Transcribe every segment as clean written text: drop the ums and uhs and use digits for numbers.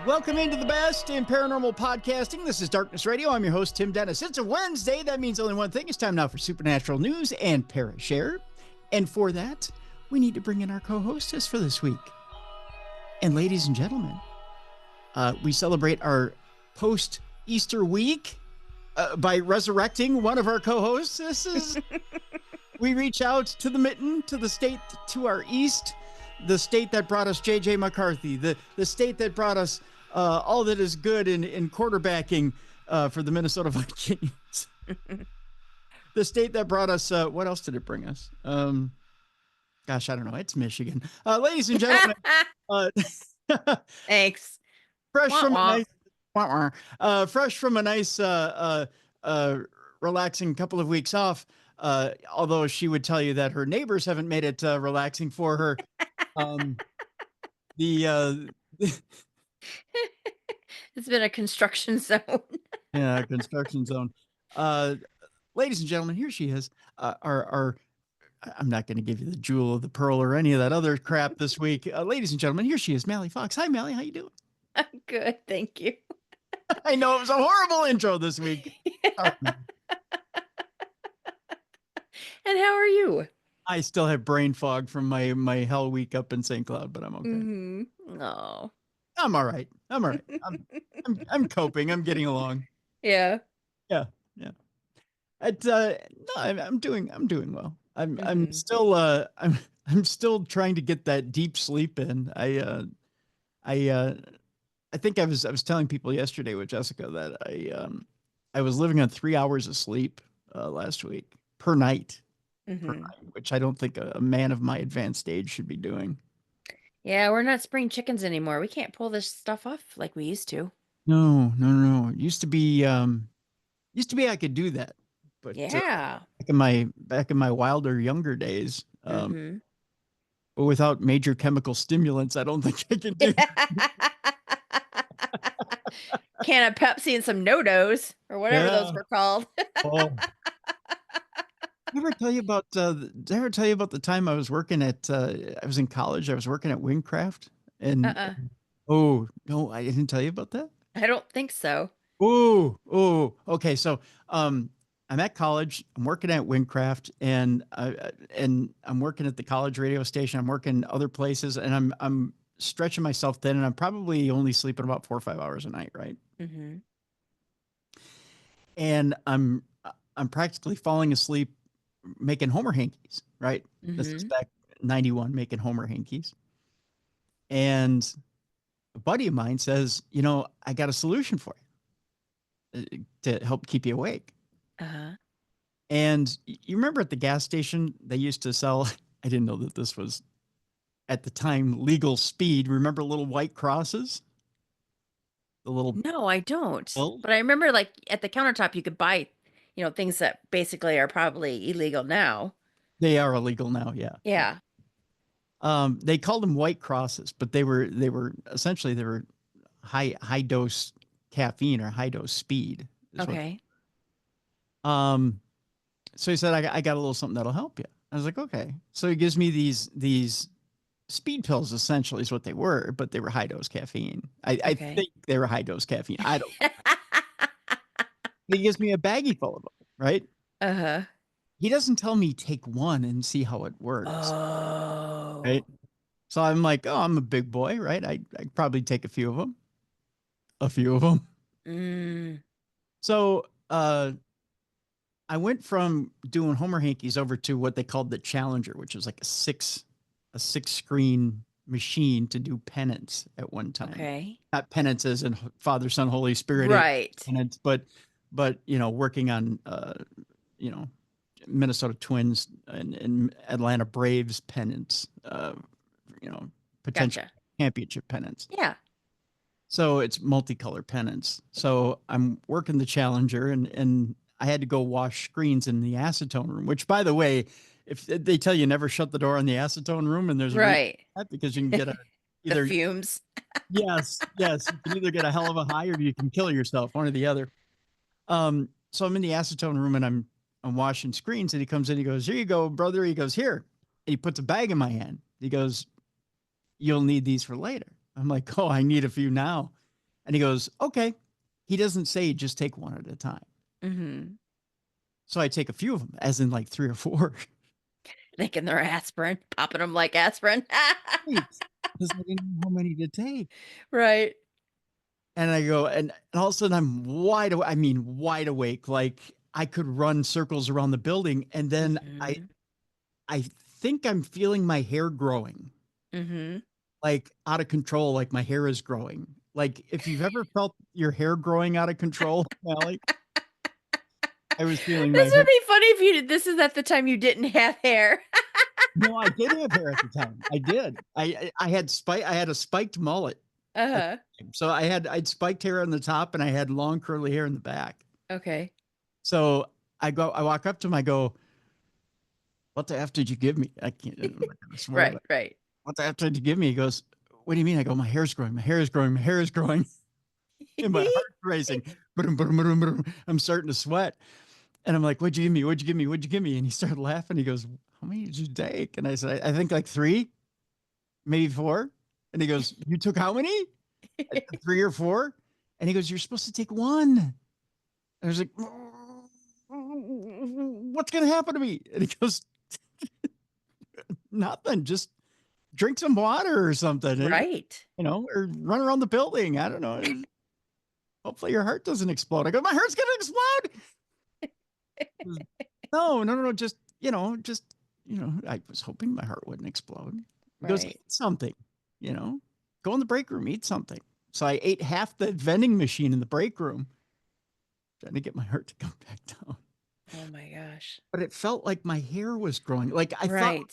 Welcome into the best in paranormal podcasting. This is Darkness Radio. I'm your host, Tim Dennis. It's a Wednesday. That means only one thing. It's time now for supernatural news and Parashare. And for that, we need to bring in our co-hostess for this week. And ladies and gentlemen, we celebrate our post-Easter week by resurrecting one of our co-hostesses. We reach out to the mitten, to the state to our east, the state that brought us J.J. McCarthy, the state that brought us all that is good in quarterbacking for the Minnesota Vikings. The state that brought us, what else did it bring us? Gosh, I don't know. It's Michigan. Ladies and gentlemen. Thanks. Fresh from a nice, relaxing couple of weeks off. Although she would tell you that her neighbors haven't made it relaxing for her. It's been a construction zone. Yeah, construction zone. Ladies and gentlemen, here she is. I'm not going to give you the jewel of the pearl or any of that other crap this week. Ladies and gentlemen, here she is, Mallie Fox. Hi, Mallie. How you doing? I'm good, thank you. I know it was a horrible intro this week. And how are you? I still have brain fog from my hell week up in St. Cloud, but I'm okay. Mm-hmm. Oh, I'm all right. I'm coping. I'm getting along. Yeah. I'm doing well. I'm still trying to get that deep sleep in. I think I was telling people yesterday with Jessica that I was living on 3 hours of sleep last week per night. Which I don't think a man of my advanced age should be doing. Yeah, we're not spring chickens anymore. We can't pull this stuff off like we used to. No. It used to be I could do that. But yeah, back in my wilder, younger days, but without major chemical stimulants, I don't think I can do that. Can of Pepsi and some No-Dos or whatever those were called. Oh. Did I ever tell you about the time I was working at I was in college, I was working at Wingcraft and oh no, I didn't tell you about that? I don't think so. Oh, okay. So I'm at college, I'm working at Wingcraft and I'm working at the college radio station, I'm working other places, and I'm stretching myself thin, and I'm probably only sleeping about 4 or 5 hours a night, right? And I'm practically falling asleep making Homer hankies, right? This is back 91, making Homer hankies. And a buddy of mine says, I got a solution for you to help keep you awake. And you remember at the gas station, they used to sell, I didn't know that this was at the time legal speed. Remember little white crosses? No, I don't. Well, but I remember like at the countertop, you could buy things that basically are probably illegal now. They are illegal now, yeah. Yeah. They called them white crosses, but they were essentially high dose caffeine or high dose speed. Okay. So he said, I got a little something that'll help you. I was like, okay. So he gives me these speed pills, essentially is what they were, but they were high dose caffeine. I think they were high dose caffeine. I don't know. He gives me a baggie full of them, right? He doesn't tell me take one and see how it works. Oh. Right? So I'm like, I'm a big boy, right? I'd probably take a few of them. So I went from doing Homer hankies over to what they called the Challenger, which was like a six screen machine to do penance at one time. Okay. Not penance as in Father, Son, Holy Spirit. Right. Penance, but working on Minnesota Twins and Atlanta Braves pennants, potential championship pennants. Yeah. So it's multicolor pennants. So I'm working the Challenger and I had to go wash screens in the acetone room, which, by the way, if they tell you never shut the door on the acetone room, and there's right because you can get either the fumes. yes. You can either get a hell of a high or you can kill yourself, one or the other. So I'm in the acetone room and I'm washing screens, and he comes in, he goes, "Here you go, brother." He goes, "Here." And he puts a bag in my hand. He goes, "You'll need these for later." I'm like, "Oh, I need a few now." And he goes, okay. He doesn't say just take one at a time. Mm-hmm. So I take a few of them, as in like 3 or 4. Thinking they're aspirin, popping them like aspirin. Because I didn't know how many to take. Right. And I go, and all of a sudden I'm wide awake. I mean, wide awake. Like I could run circles around the building. And then Mm-hmm. I think I'm feeling my hair growing, Mm-hmm. like out of control. Like my hair is growing. Like if you've ever felt your hair growing out of control, Mallie, I was feeling my This hair. would be funny if you did. This is at the time you didn't have hair. No, I did have hair at the time. I did. I had I had a spiked mullet. Uh-huh. So I'd spiked hair on the top and I had long curly hair in the back. Okay. So I walk up to him, I go, what the F did you give me? I'm not gonna swear, Right, but right. what the F did you give me? He goes, what do you mean? I go, my hair's growing, my hair is growing, my hair is growing. And my heart's racing. I'm starting to sweat. And I'm like, what'd you give me? What'd you give me? What'd you give me? And he started laughing. He goes, how many did you take? And I said, I think like 3, maybe 4. And he goes, you took how many? 3 or 4? And he goes, you're supposed to take 1. And I was like, what's going to happen to me? And he goes, nothing. Just drink some water or something. Right. Or run around the building. I don't know. Hopefully your heart doesn't explode. I go, my heart's going to explode. No. Just, I was hoping my heart wouldn't explode. He goes, eat something, go in the break room, eat something. So I ate half the vending machine in the break room, trying to get my heart to come back down. Oh my gosh. But it felt like my hair was growing. Like I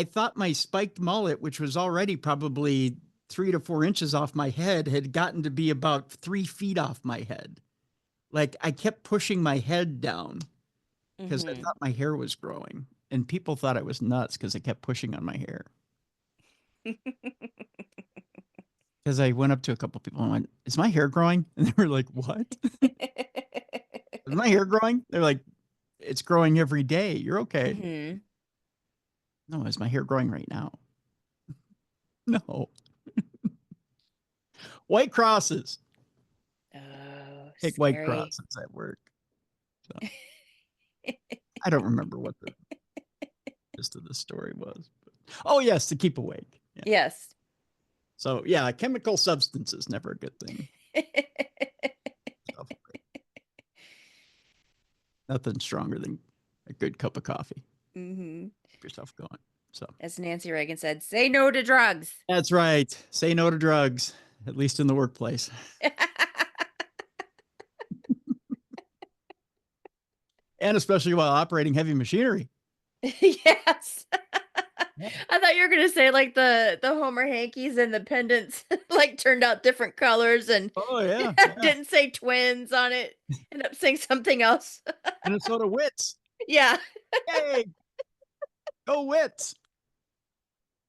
thought my spiked mullet, which was already probably 3 to 4 inches off my head, had gotten to be about 3 feet off my head. Like I kept pushing my head down because I thought my hair was growing. And people thought I was nuts because I kept pushing on my hair. Because I went up to a couple of people and went, is my hair growing? And they were like, what? Is my hair growing? They're like, it's growing every day. You're okay. No, is my hair growing right now? No. White crosses. Oh, Take white crosses at work. So, I don't remember what the gist of the story was. But, oh, yes, to keep awake. Yeah. Yes. So, yeah, chemical substances, never a good thing. Nothing stronger than a good cup of coffee. Keep yourself going. So, as Nancy Reagan said, say no to drugs. That's right. Say no to drugs, at least in the workplace. And especially while operating heavy machinery. Yes. I thought you were going to say like the Homer hankies and the pendants like turned out different colors and didn't say twins on it. Ended up saying something else. Minnesota Wits. Yeah. Hey, go Wits.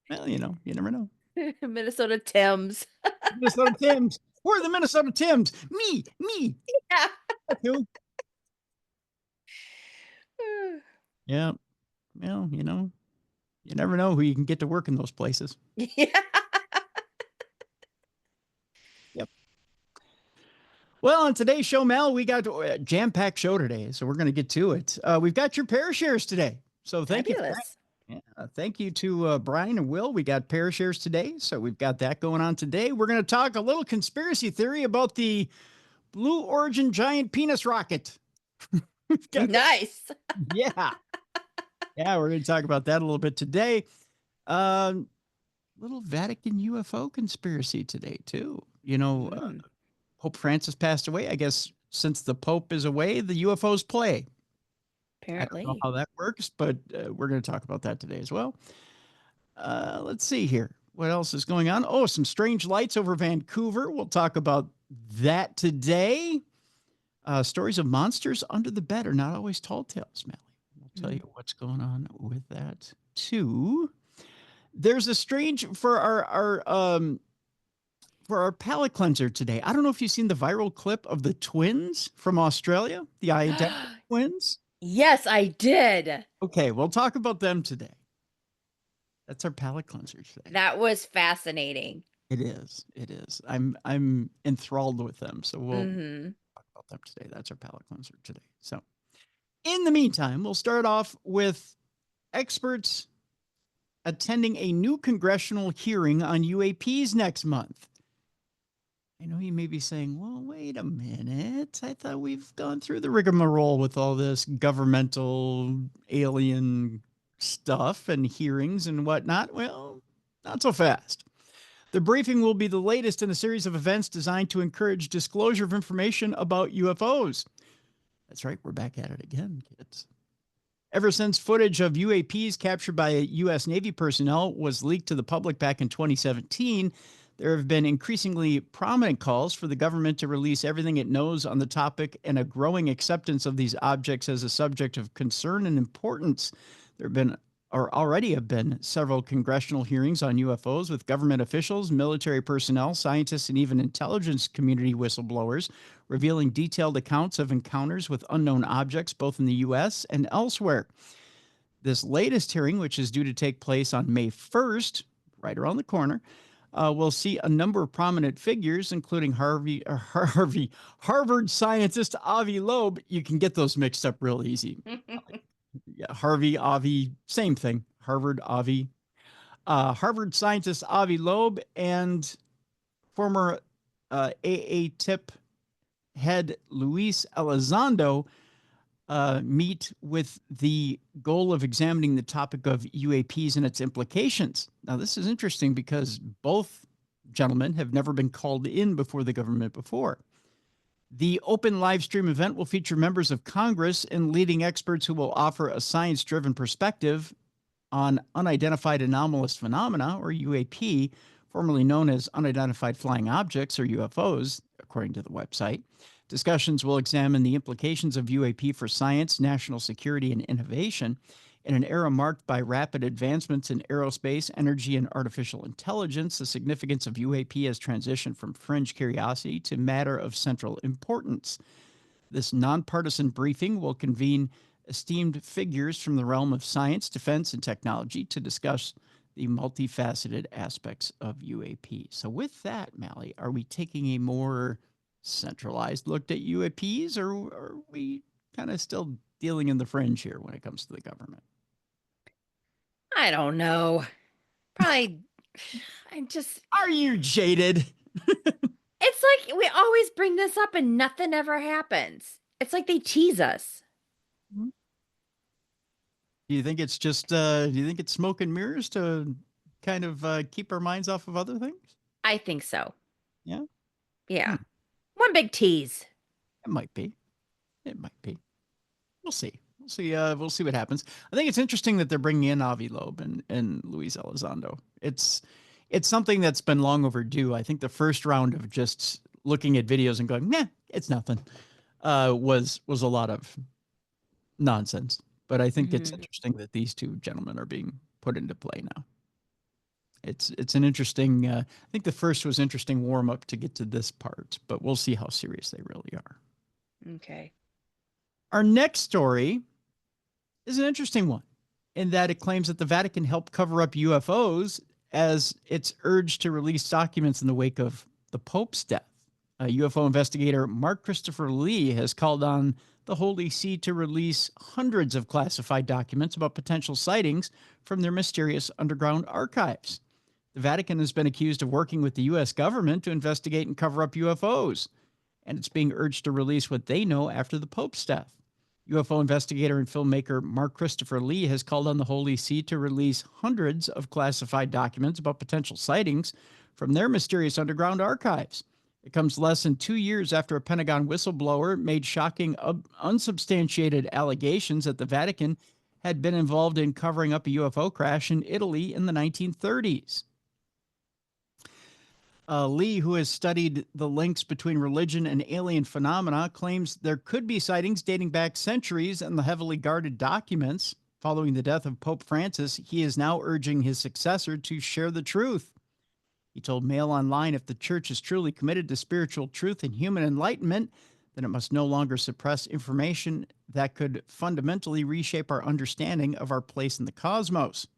Well, you never know. Minnesota Tims. Minnesota Tims. We're the Minnesota Tims. Me. Yeah. Yeah. Well, you never know who you can get to work in those places. Yeah. Yep. Well, on today's show, Mel, we got a jam-packed show today, so we're going to get to it. We've got your Parashares today, so thank you for that. Yeah, thank you to Brian and Will. We got Parashares today, so we've got that going on today. We're going to talk a little conspiracy theory about the Blue Origin giant penis rocket. Nice. Yeah. Yeah, we're going to talk about that a little bit today. Little Vatican UFO conspiracy today, too. Pope Francis passed away. I guess since the Pope is away, the UFOs play. Apparently. I don't know how that works, but we're going to talk about that today as well. Let's see here. What else is going on? Oh, some strange lights over Vancouver. We'll talk about that today. Stories of monsters under the bed are not always tall tales, Mallie. We'll tell you what's going on with that, too. There's a strange for our palate cleanser today. I don't know if you've seen the viral clip of the twins from Australia, the identical twins. Yes, I did. Okay, we'll talk about them today. That's our palate cleanser today. That was fascinating. It is. It is. I'm enthralled with them. So we'll talk about them today. That's our palate cleanser today. So in the meantime, we'll start off with experts attending a new congressional hearing on UAPs next month. I know you may be saying, well, wait a minute. I thought we've gone through the rigmarole with all this governmental alien stuff and hearings and whatnot. Well, not so fast. The briefing will be the latest in a series of events designed to encourage disclosure of information about UFOs. That's right, we're back at it again, kids. Ever since footage of UAPs captured by U.S. Navy personnel was leaked to the public back in 2017, there have been increasingly prominent calls for the government to release everything it knows on the topic and a growing acceptance of these objects as a subject of concern and importance. There have been or already have been several congressional hearings on UFOs with government officials, military personnel, scientists, and even intelligence community whistleblowers revealing detailed accounts of encounters with unknown objects both in the U.S. and elsewhere. This latest hearing, which is due to take place on May 1st, right around the corner, we'll see a number of prominent figures, including Harvard scientist Avi Loeb. You can get those mixed up real easy. Yeah, Harvey, Avi, same thing. Harvard, Avi. Harvard scientist Avi Loeb and former AATIP head Luis Elizondo meet with the goal of examining the topic of UAPs and its implications. Now, this is interesting because both gentlemen have never been called in before the government before. The open live stream event will feature members of Congress and leading experts who will offer a science-driven perspective on unidentified anomalous phenomena, or UAP, formerly known as unidentified flying objects, or UFOs, according to the website. Discussions will examine the implications of UAP for science, national security, and innovation. In an era marked by rapid advancements in aerospace, energy, and artificial intelligence, the significance of UAP has transitioned from fringe curiosity to matter of central importance. This nonpartisan briefing will convene esteemed figures from the realm of science, defense, and technology to discuss the multifaceted aspects of UAP. So with that, Mallie, are we taking a more centralized look at UAPs, or are we kind of still dealing in the fringe here when it comes to the government? I don't know. Probably, Are you jaded? It's like we always bring this up and nothing ever happens. It's like they tease us. Do you think it's just, do you think it's smoke and mirrors to kind of keep our minds off of other things? I think so. Yeah? Yeah. One big tease. It might be. It might be. We'll see. We'll see what happens. I think it's interesting that they're bringing in Avi Loeb and Luis Elizondo. It's something that's been long overdue. I think the first round of just looking at videos and going, nah, it's nothing, was a lot of nonsense. But I think it's interesting that these two gentlemen are being put into play now. It's an interesting, I think the first was interesting warm up to get to this part, but we'll see how serious they really are. Okay. Our next story is an interesting one in that it claims that the Vatican helped cover up UFOs as it's urged to release documents in the wake of the Pope's death. UFO investigator Mark Christopher Lee has called on the Holy See to release hundreds of classified documents about potential sightings from their mysterious underground archives. The Vatican has been accused of working with the U.S. government to investigate and cover up UFOs, and it's being urged to release what they know after the Pope's death. UFO investigator and filmmaker Mark Christopher Lee has called on the Holy See to release hundreds of classified documents about potential sightings from their mysterious underground archives. It comes less than 2 years after a Pentagon whistleblower made shocking, unsubstantiated allegations that the Vatican had been involved in covering up a UFO crash in Italy in the 1930s. Lee, who has studied the links between religion and alien phenomena, claims there could be sightings dating back centuries in the heavily guarded documents. Following the death of Pope Francis, he is now urging his successor to share the truth. He told Mail Online, if the church is truly committed to spiritual truth and human enlightenment, then it must no longer suppress information that could fundamentally reshape our understanding of our place in the cosmos.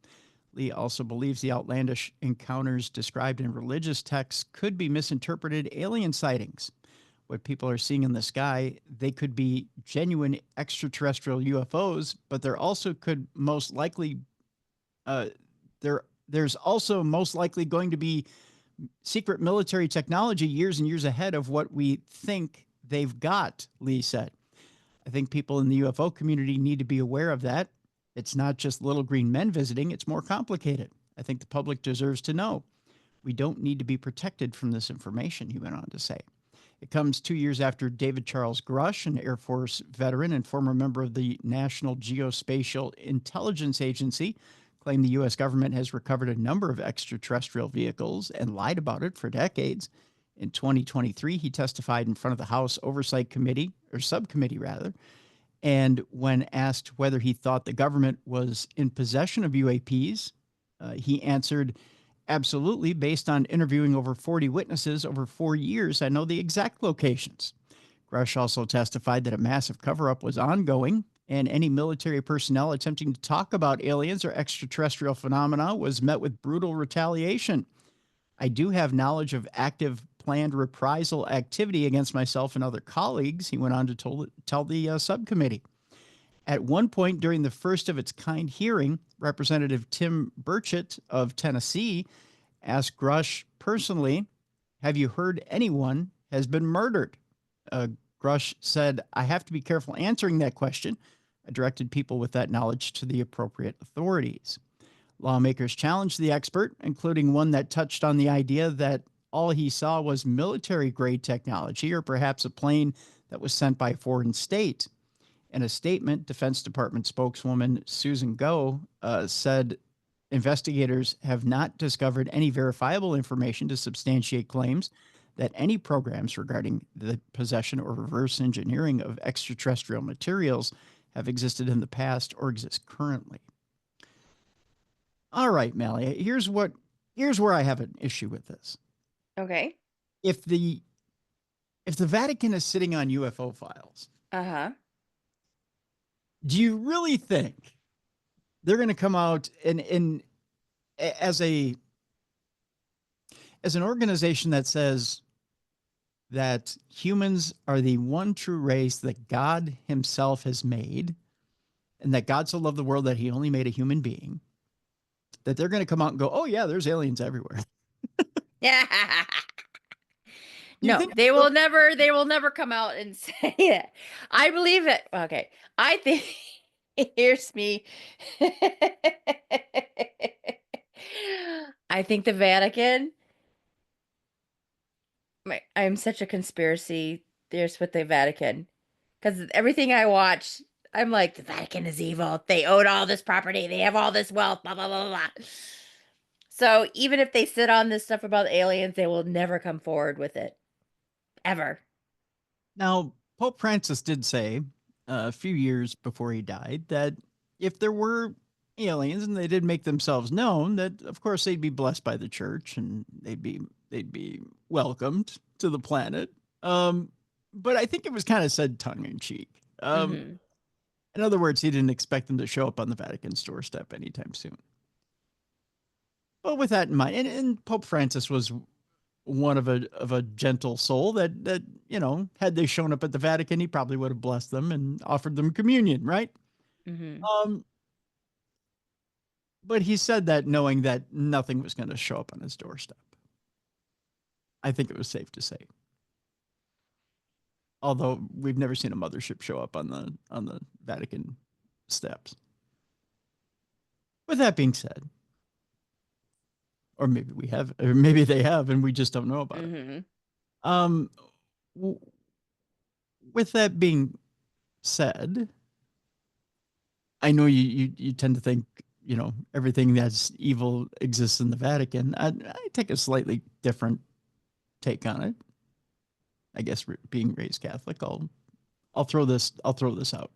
Lee also believes the outlandish encounters described in religious texts could be misinterpreted alien sightings. What people are seeing in the sky, they could be genuine extraterrestrial UFOs, but there also could most likely there's also most likely going to be secret military technology years and years ahead of what we think they've got, Lee said. I think people in the UFO community need to be aware of that. It's not just little green men visiting, it's more complicated. I think the public deserves to know. We don't need to be protected from this information, he went on to say. It comes 2 years after David Charles Grush, an Air Force veteran and former member of the National Geospatial Intelligence Agency, claimed the U.S. government has recovered a number of extraterrestrial vehicles and lied about it for decades. In 2023, he testified in front of the House Oversight Committee, or Subcommittee rather, and when asked whether he thought the government was in possession of UAPs, he answered, absolutely, based on interviewing over 40 witnesses over 4 years, I know the exact locations. Grush also testified that a massive cover-up was ongoing, and any military personnel attempting to talk about aliens or extraterrestrial phenomena was met with brutal retaliation. I do have knowledge of active planned reprisal activity against myself and other colleagues, he went on to tell the subcommittee. At one point during the first of its kind hearing, Representative Tim Burchett of Tennessee asked Grush personally, have you heard anyone has been murdered? Grush said, I have to be careful answering that question. I directed people with that knowledge to the appropriate authorities. Lawmakers challenged the expert, including one that touched on the idea that all he saw was military-grade technology or perhaps a plane that was sent by a foreign state. In a statement, Defense Department spokeswoman Susan Goh said investigators have not discovered any verifiable information to substantiate claims that any programs regarding the possession or reverse engineering of extraterrestrial materials have existed in the past or exist currently. All right, Mallie, here's where I have an issue with this. Okay. If the Vatican is sitting on UFO files, do you really think they're going to come out and as an organization that says that humans are the one true race that God himself has made, and that God so loved the world that he only made a human being, that they're going to come out and go, oh yeah, there's aliens everywhere? Yeah. No, they will never come out and say it. I believe it. Okay. I think here's me. I think the Vatican, I'm such a conspiracy theorist with the Vatican, because everything I watch, I'm like, the Vatican is evil. They own all this property. They have all this wealth, blah, blah, blah, blah. So even if they sit on this stuff about aliens, they will never come forward with it. Ever. Now, Pope Francis did say a few years before he died that if there were aliens and they did make themselves known, that of course they'd be blessed by the church and they'd be welcomed to the planet. But I think it was kind of said tongue in cheek. In other words, he didn't expect them to show up on the Vatican's doorstep anytime soon. But with that in mind, and Pope Francis was one of a gentle soul that you know, had they shown up at the Vatican, he probably would have blessed them and offered them communion, right? But he said that knowing that nothing was going to show up on his doorstep. I think it was safe to say. Although we've never seen a mothership show up on the Vatican steps. With that being said, or maybe we have, or maybe they have, and we just don't know about it. With that being said, I know you tend to think, you know, everything that's evil exists in the Vatican. I take a slightly different take on it. I guess being raised Catholic, I'll throw this out.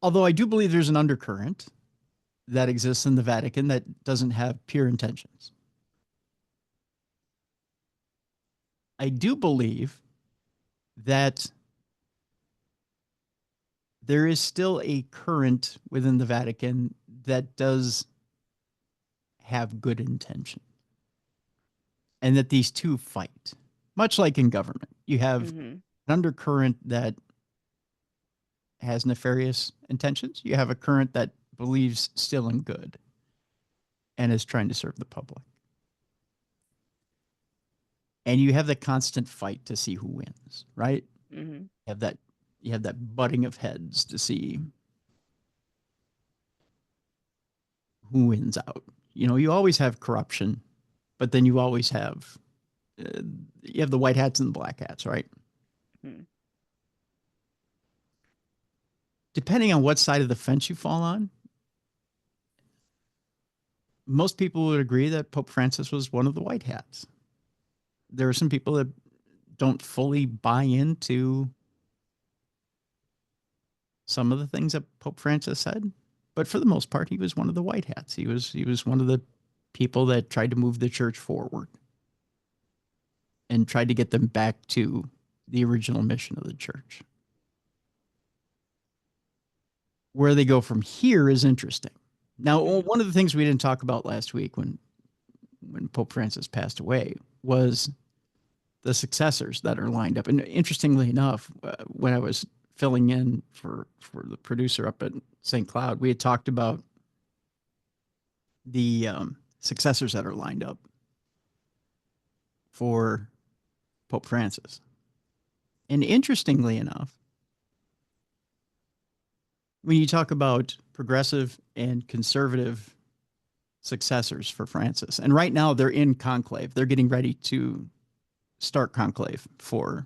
Although I do believe there's an undercurrent that exists in the Vatican that doesn't have pure intentions. I do believe that there is still a current within the Vatican that does have good intention. And that these two fight, much like in government. You have an undercurrent that has nefarious intentions. You have a current that believes still in good and is trying to serve the public. And you have the constant fight to see who wins, right? You have that butting of heads to see who wins out. You know, you always have corruption, but then you always have you have the white hats and the black hats, right? Depending on what side of the fence you fall on, most people would agree that Pope Francis was one of the white hats. There are some people that don't fully buy into some of the things that Pope Francis said, but for the most part, he was one of the white hats. He was one of the people that tried to move the church forward and tried to get them back to the original mission of the church. Where they go from here is interesting. Now, one of the things we didn't talk about last week when Pope Francis passed away was the successors that are lined up. And interestingly enough, when I was filling in for the producer up at St. Cloud, we had talked about the successors that are lined up for Pope Francis. And interestingly enough, when you talk about progressive and conservative successors for Francis, and right now they're in conclave, they're getting ready to start conclave for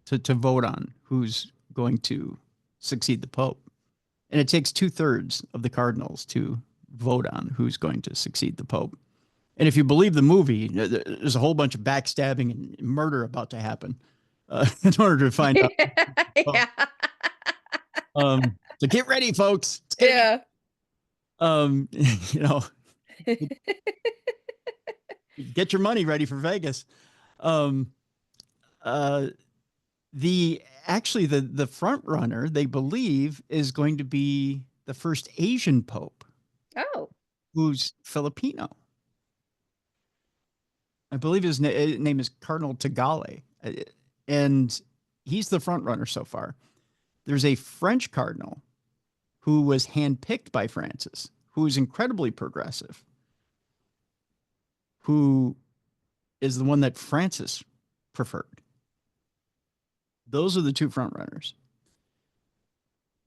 to vote on who's going to succeed the Pope. And it takes 2/3 of the cardinals to vote on who's going to succeed the Pope. And if you believe the movie, there's a whole bunch of backstabbing and murder about to happen in order to find out. Yeah. So get ready, folks. Yeah. You know, get your money ready for Vegas. The front runner, they believe, is going to be the first Asian Pope. Oh. Who's Filipino. I believe his name is Cardinal Tagale, and he's the front runner so far. There's a French cardinal who was handpicked by Francis, who is incredibly progressive, who is the one that Francis preferred. Those are the two front runners.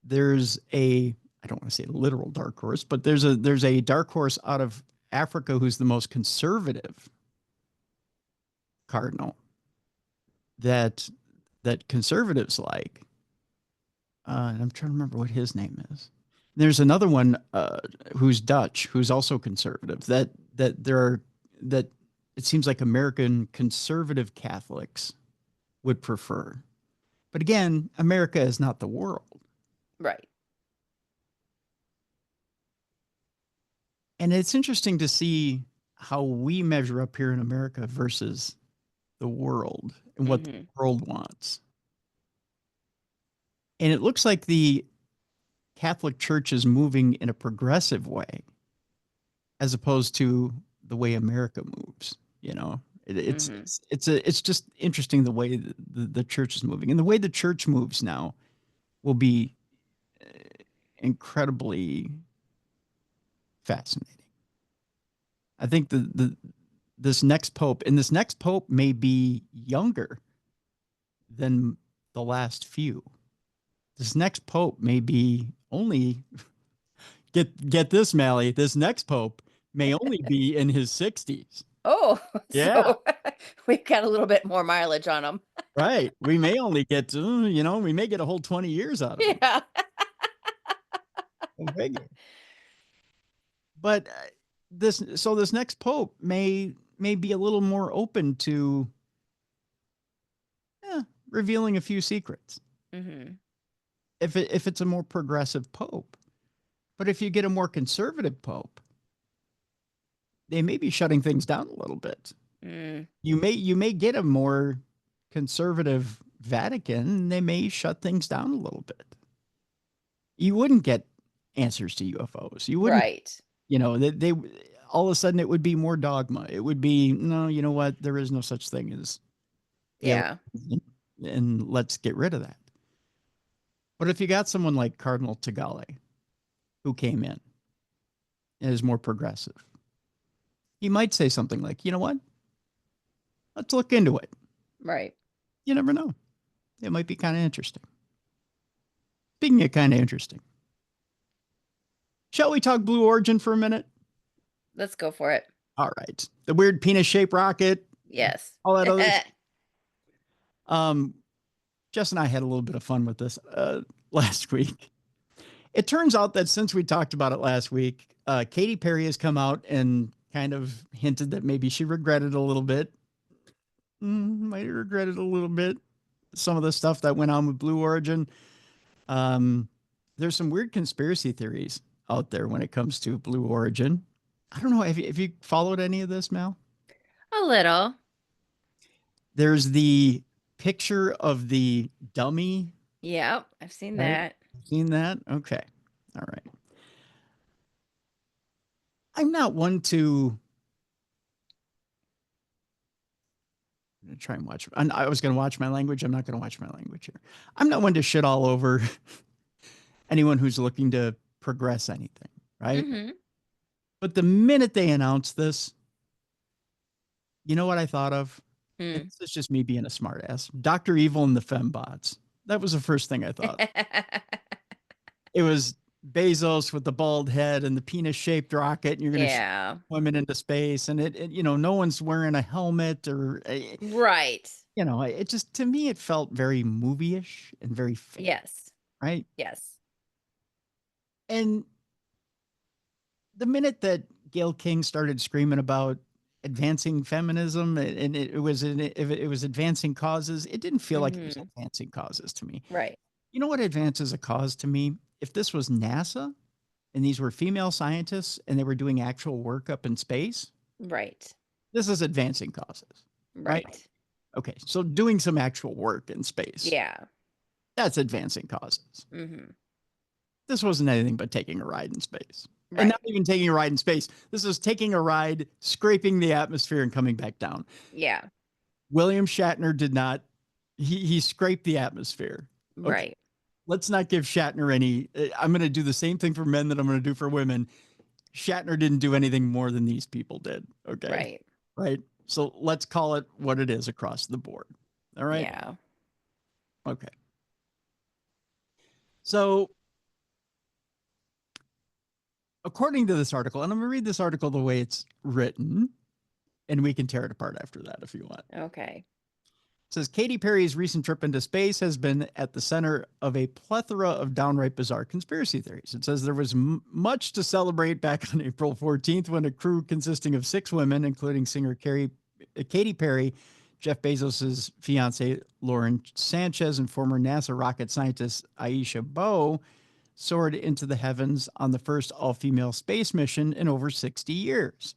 There's I don't want to say literal dark horse, but there's a dark horse out of Africa who's the most conservative cardinal that conservatives like. And I'm trying to remember what his name is. There's another one who's Dutch, who's also conservative. That it seems like American conservative Catholics would prefer. But again, America is not the world. Right. And it's interesting to see how we measure up here in America versus the world and what the world wants. And it looks like the Catholic Church is moving in a progressive way as opposed to the way America moves. You know, it's just interesting the way the church is moving, and the way the church moves now will be incredibly fascinating. I think this next pope may be younger than the last few. This next pope may be only get this, Mallie. This next pope may only be in his 60s. Oh, yeah. So we've got a little bit more mileage on them. Right. We may only get we may get a whole 20 years out of it. Yeah. But this next pope may be a little more open to revealing a few secrets. If it's a more progressive pope. But if you get a more conservative pope, they may be shutting things down a little bit. You may get a more conservative Vatican, and they may shut things down a little bit. You wouldn't get answers to UFOs. You wouldn't, right. They all of a sudden it would be more dogma. It would be, no, you know what? There is no such thing as Yeah. aliens, and let's get rid of that. But if you got someone like Cardinal Tagale, who came in and is more progressive, he might say something like, you know what? Let's look into it. Right. You never know. It might be kind of interesting. Speaking of kind of interesting, shall we talk Blue Origin for a minute? Let's go for it. All right. The weird penis-shaped rocket. Yes. All that other. Jess and I had a little bit of fun with this last week. It turns out that since we talked about it last week, Katy Perry has come out and kind of hinted that maybe she regretted a little bit. Might have regretted a little bit some of the stuff that went on with Blue Origin. There's some weird conspiracy theories out there when it comes to Blue Origin. I don't know. Have you followed any of this, Mal? A little. There's the picture of the dummy. Yep, I've seen that. Seen that? Okay. All right. I'm not one to try and watch. I was going to watch my language. I'm not going to watch my language here. I'm not one to shit all over anyone who's looking to progress anything, right? Mm-hmm. But the minute they announced this, you know what I thought of? This is just me being a smartass. Dr. Evil and the Fembots. That was the first thing I thought. It was Bezos with the bald head and the penis-shaped rocket, and you're going to shoot women into space, and it no one's wearing a helmet or right. It just, to me, it felt very movie-ish and very fake. Yes. Right? Yes. And the minute that Gayle King started screaming about advancing feminism and it was advancing causes, it didn't feel like it was advancing causes to me. Right. You know what advances a cause to me? If this was NASA and these were female scientists and they were doing actual work up in space. Right. This is advancing causes. Right? Okay. So doing some actual work in space. Yeah. That's advancing causes. Mm-hmm. This wasn't anything but taking a ride in space. Right. And not even taking a ride in space. This is taking a ride, scraping the atmosphere and coming back down. Yeah. William Shatner did not. He scraped the atmosphere. Okay. Right. Let's not give Shatner any. I'm going to do the same thing for men that I'm going to do for women. Shatner didn't do anything more than these people did. Okay. Right. Right. So let's call it what it is across the board. All right. Yeah. Okay. So, according to this article, and I'm going to read this article the way it's written, and we can tear it apart after that if you want. Okay. It says, Katy Perry's recent trip into space has been at the center of a plethora of downright bizarre conspiracy theories. It says there was much to celebrate back on April 14th when a crew consisting of 6 women, including singer Katy Perry, Jeff Bezos' fiancée, Lauren Sanchez, and former NASA rocket scientist Aisha Bowe, soared into the heavens on the first all-female space mission in over 60 years.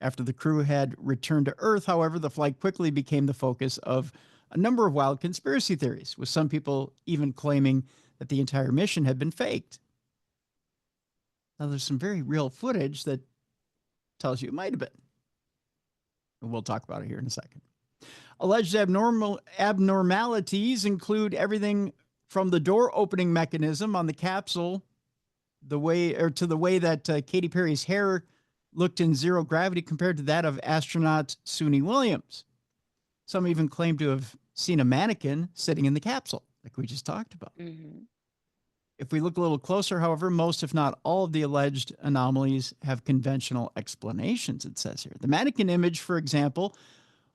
After the crew had returned to Earth, however, the flight quickly became the focus of a number of wild conspiracy theories, with some people even claiming that the entire mission had been faked. Now, there's some very real footage that tells you it might have been. And we'll talk about it here in a second. Alleged abnormalities include everything from the door opening mechanism on the capsule, to the way that Katy Perry's hair looked in zero gravity compared to that of astronaut Suni Williams. Some even claim to have seen a mannequin sitting in the capsule, like we just talked about. Mm-hmm. If we look a little closer, however, most, if not all, of the alleged anomalies have conventional explanations, it says here. The mannequin image, for example,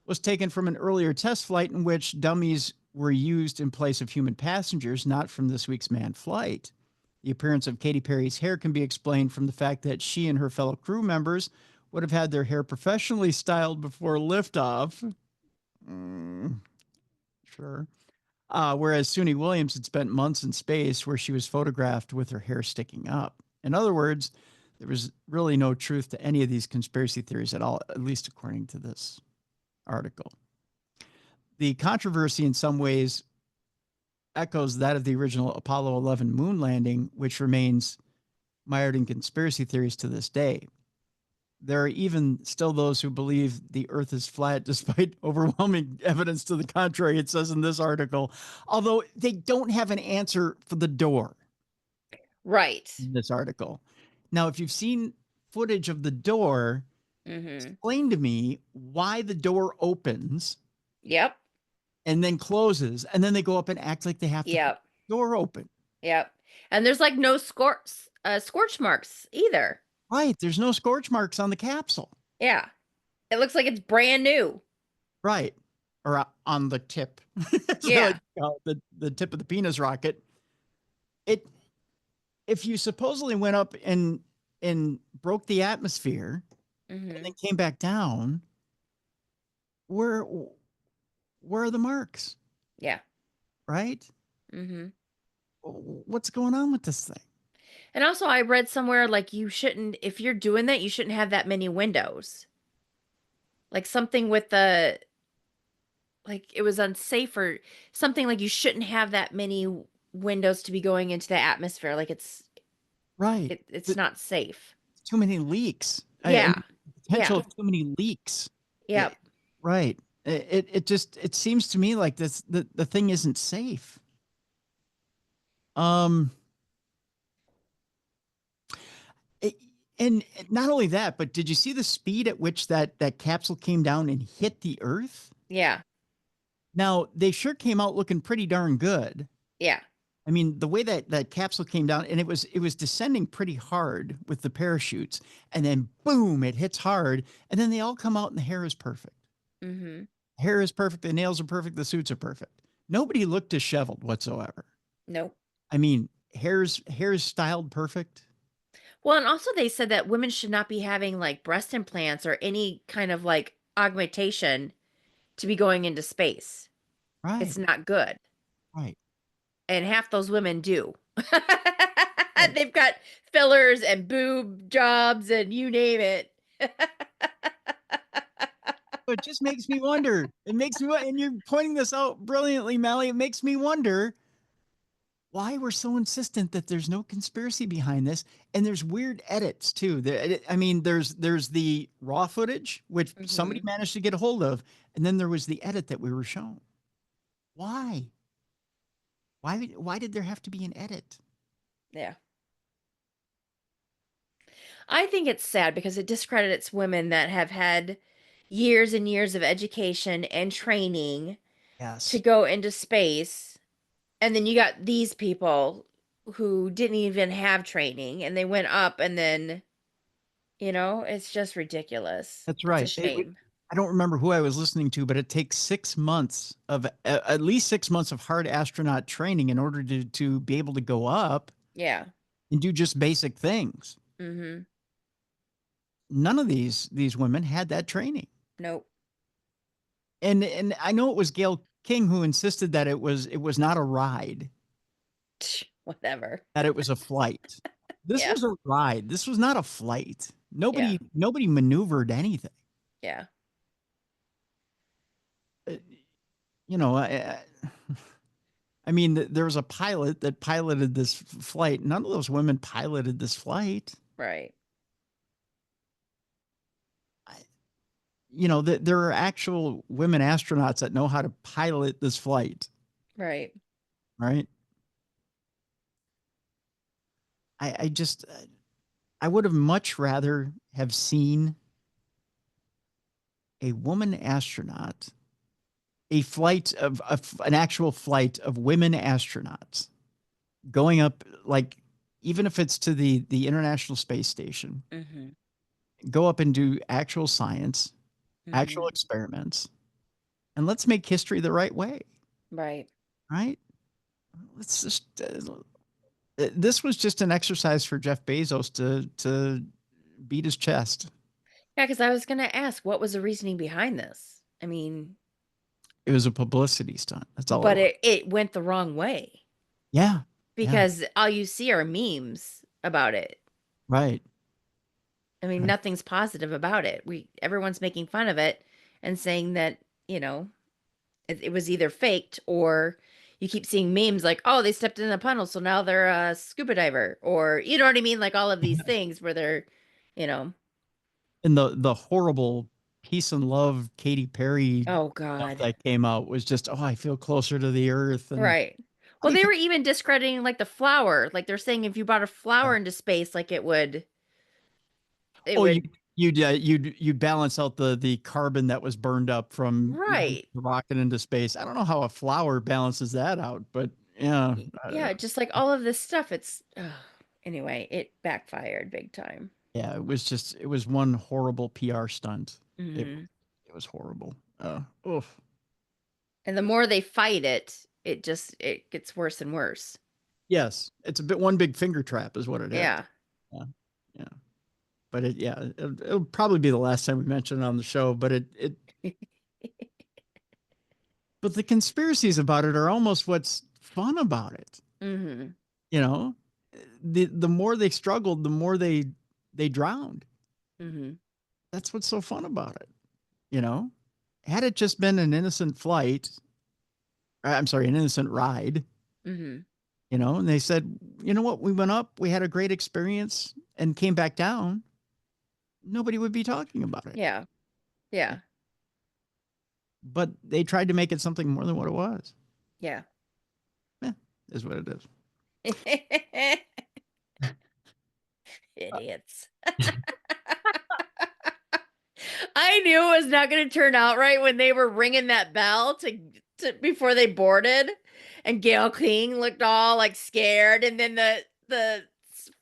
was taken from an earlier test flight in which dummies were used in place of human passengers, not from this week's manned flight. The appearance of Katy Perry's hair can be explained from the fact that she and her fellow crew members would have had their hair professionally styled before liftoff. Sure. Whereas Suni Williams had spent months in space where she was photographed with her hair sticking up. In other words, there was really no truth to any of these conspiracy theories at all, at least according to this article. The controversy in some ways echoes that of the original Apollo 11 moon landing, which remains mired in conspiracy theories to this day. There are even still those who believe the earth is flat despite overwhelming evidence to the contrary, it says in this article, although they don't have an answer for the door. Right. In this article. Now, if you've seen footage of the door, explain to me why the door opens. Yep. And then closes, and then they go up and act like they have to keep the door open. Yep. And there's like no scorch marks either. Right. There's no scorch marks on the capsule. Yeah. It looks like it's brand new. Right. Or on the tip. Yeah. Like, the tip of the penis rocket. If you supposedly went up and broke the atmosphere and then came back down, where are the marks? Yeah. Right? What's going on with this thing? And also I read somewhere like if you're doing that, you shouldn't have that many windows. Like something with like it was unsafe or something, like you shouldn't have that many windows to be going into the atmosphere. Like it's right. It's not safe. Too many leaks. Yeah. Potential of too many leaks. Yeah. Right. It seems to me like the thing isn't safe. And not only that, but did you see the speed at which that capsule came down and hit the earth? Yeah. Now, they sure came out looking pretty darn good. Yeah. I mean, the way that capsule came down, and it was descending pretty hard with the parachutes, and then boom, it hits hard, and then they all come out and the hair is perfect. Hair is perfect, the nails are perfect, the suits are perfect. Nobody looked disheveled whatsoever. Nope. I mean, hair's styled perfect. Well, and also they said that women should not be having like breast implants or any kind of like augmentation to be going into space. Right. It's not good. Right. And half those women do. Right. They've got fillers and boob jobs and you name it. It just makes me wonder. It makes me, and you're pointing this out brilliantly, Mallie. It makes me wonder why we're so insistent that there's no conspiracy behind this. And there's weird edits too. I mean, there's the raw footage, which somebody managed to get a hold of. And then there was the edit that we were shown. Why? Why did there have to be an edit? Yeah. I think it's sad because it discredits women that have had years and years of education and training to go into space. And then you got these people who didn't even have training and they went up and then, it's just ridiculous. That's right. It's a shame. I don't remember who I was listening to, but it takes 6 months of at least 6 months of hard astronaut training in order to be able to go up. Yeah. And do just basic things. None of these women had that training. Nope. And I know it was Gail King who insisted that it was not a ride. Whatever. That it was a flight. This was a ride. This was not a flight. Nobody maneuvered anything. Yeah. I mean, there was a pilot that piloted this flight. None of those women piloted this flight. Right. There are actual women astronauts that know how to pilot this flight. Right. Right. I would have much rather have seen a woman astronaut, a flight of an actual flight of women astronauts going up, like, even if it's to the International Space Station, go up and do actual science, actual experiments, and let's make history the right way. Right. Right. Let's just, this was just an exercise for Jeff Bezos to beat his chest. Yeah, because I was going to ask, what was the reasoning behind this? I mean, it was a publicity stunt. That's all. But it went the wrong way. Yeah. Because all you see are memes about it. Right. I mean, nothing's positive about it. Everyone's making fun of it and saying that, it was either faked or, you keep seeing memes like, oh, they stepped in a puddle, so now they're a scuba diver, or you know what I mean? Like all of these things where they're, you know. And the horrible Peace and Love Katy Perry Oh stuff God. that came out was just, I feel closer to the earth. And Right. Well, they were even discrediting like the flower. Like they're saying if you brought a flower into space, like it would you'd balance out the carbon that was burned up from right. the rocket into space. I don't know how a flower balances that out, but yeah. Yeah, just like all of this stuff. It's anyway, it backfired big time. Yeah, it was one horrible PR stunt. Mm-hmm. It was horrible. Oof. And the more they fight it, it gets worse and worse. Yes, it's one big finger trap is what it is. Yeah. Yeah. But it'll probably be the last time we mention it on the show, but but the conspiracies about it are almost what's fun about it. Mm-hmm. You know, the more they struggled, the more they drowned. Mm-hmm. That's what's so fun about it. You know, had it just been an innocent flight, I'm sorry, an innocent ride, mm-hmm. You know, and they said, you know what, we went up, we had a great experience and came back down, nobody would be talking about it. Yeah. Yeah. But they tried to make it something more than what it was. Yeah. Is what it is. Idiots. I knew it was not going to turn out right when they were ringing that bell to before they boarded, and Gail King looked all like scared, and then the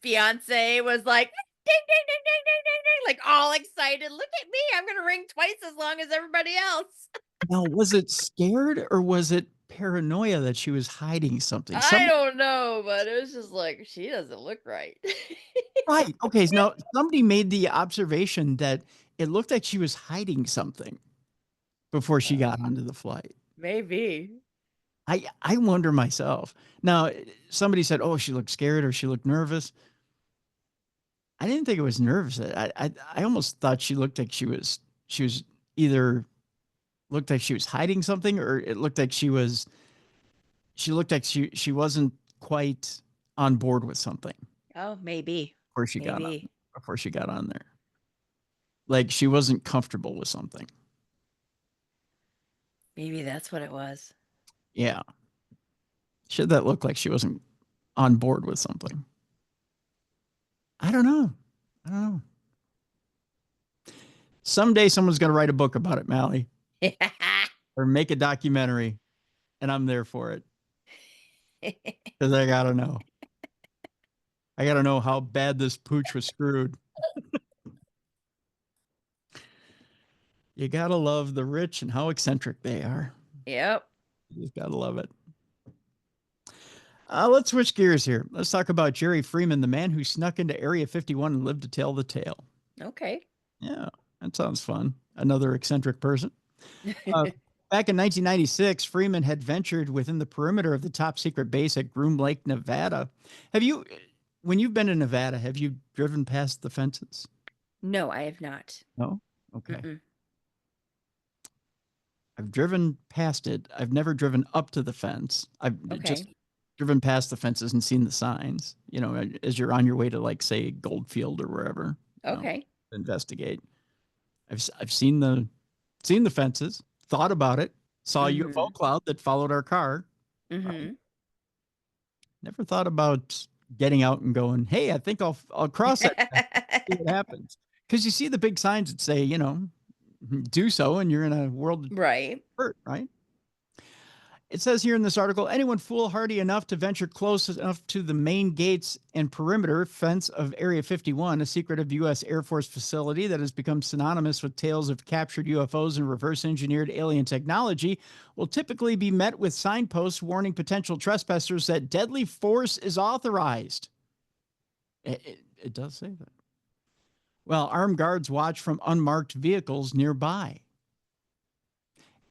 fiance was like, ding ding ding ding ding ding ding, like all excited. Look at me, I'm going to ring twice as long as everybody else. Now, was it scared or was it paranoia that she was hiding something? I don't know, but it was just like, she doesn't look right. Right. Okay. Now, somebody made the observation that it looked like she was hiding something before she got onto the flight. Maybe. I wonder myself. Now, somebody said, oh, she looked scared or she looked nervous. I didn't think it was nervous. I almost thought she looked like she was either looked like she was hiding something, or it looked like she looked like she wasn't quite on board with something. Oh, maybe. Before she got on there. Like she wasn't comfortable with something. Maybe that's what it was. Yeah. Should that look like she wasn't on board with something? I don't know. Someday someone's going to write a book about it, Mallie. Or make a documentary, and I'm there for it. Because I got to know. I got to know how bad this pooch was screwed. You got to love the rich and how eccentric they are. Yep. You just got to love it. Let's switch gears here. Let's talk about Jerry Freeman, the man who snuck into Area 51 and lived to tell the tale. Okay. Yeah, that sounds fun. Another eccentric person. Back in 1996, Freeman had ventured within the perimeter of the top secret base at Groom Lake, Nevada. When you've been in Nevada, have you driven past the fences? No, I have not. No? Okay. Mm-mm. I've driven past it. I've never driven up to the fence. I've just driven past the fences and seen the signs, you know, as you're on your way to, like, say, Goldfield or wherever. Okay. Investigate. I've seen the fences, thought about it, saw a UFO cloud that followed our car. Mm-hmm. Never thought about getting out and going, hey, I think I'll cross it. See what happens. Because you see the big signs that say, you know, do so and you're in a world of hurt, right? It says here in this article, anyone foolhardy enough to venture close enough to the main gates and perimeter fence of Area 51, a secretive U.S. Air Force facility that has become synonymous with tales of captured UFOs and reverse-engineered alien technology, will typically be met with signposts warning potential trespassers that deadly force is authorized. It does say that. Well, armed guards watch from unmarked vehicles nearby.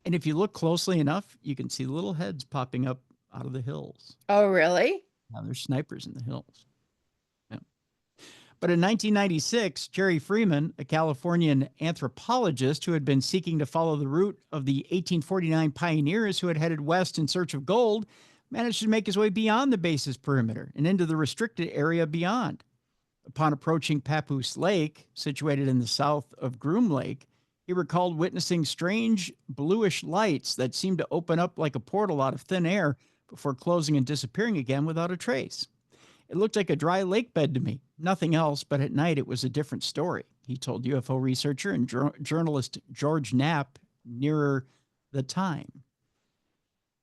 And if you look closely enough, you can see little heads popping up out of the hills. Oh, really? Now there's snipers in the hills. Yeah. But in 1996, Jerry Freeman, a Californian anthropologist who had been seeking to follow the route of the 1849 pioneers who had headed west in search of gold, managed to make his way beyond the base's perimeter and into the restricted area beyond. Upon approaching Papoose Lake, situated in the south of Groom Lake, he recalled witnessing strange bluish lights that seemed to open up like a portal out of thin air before closing and disappearing again without a trace. It looked like a dry lake bed to me, nothing else, but at night it was a different story, he told UFO researcher and journalist George Knapp nearer the time.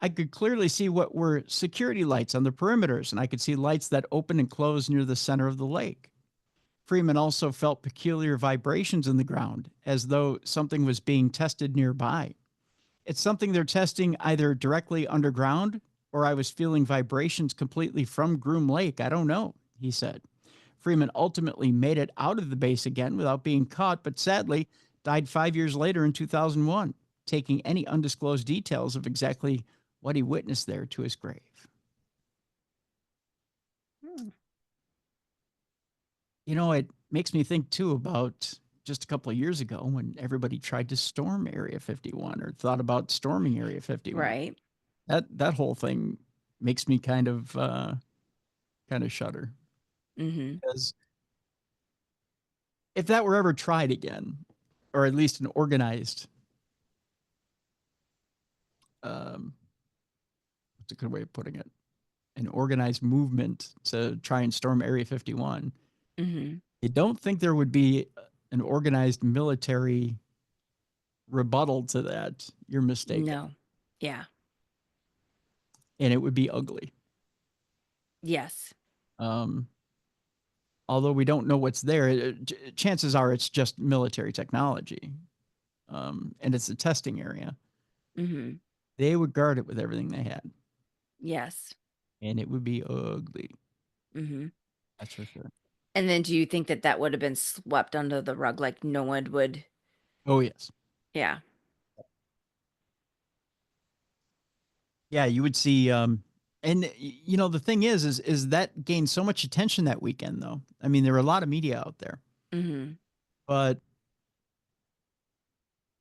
I could clearly see what were security lights on the perimeters, and I could see lights that opened and closed near the center of the lake. Freeman also felt peculiar vibrations in the ground, as though something was being tested nearby. It's something they're testing either directly underground, or I was feeling vibrations completely from Groom Lake. I don't know, he said. Freeman ultimately made it out of the base again without being caught, but sadly died 5 years later in 2001, taking any undisclosed details of exactly what he witnessed there to his grave. You know, it makes me think, too, about just a couple of years ago when everybody tried to storm Area 51 or thought about storming Area 51. Right. That whole thing makes me kind of shudder. Mm-hmm. Because if that were ever tried again, or at least an organized, what's a good way of putting it? An organized movement to try and storm Area 51, mm-hmm. I don't think there would be an organized military rebuttal to that. You're mistaken. No. Yeah. And it would be ugly. Yes. Although we don't know what's there, chances are it's just military technology. And it's a testing area. Mm-hmm. They would guard it with everything they had. Yes. And it would be ugly. Mm-hmm. That's for sure. And then do you think that would have been swept under the rug, like no one would? Oh, yes. Yeah. Yeah, you would see, and you know, the thing is that gained so much attention that weekend, though. I mean, there were a lot of media out there, mm-hmm. but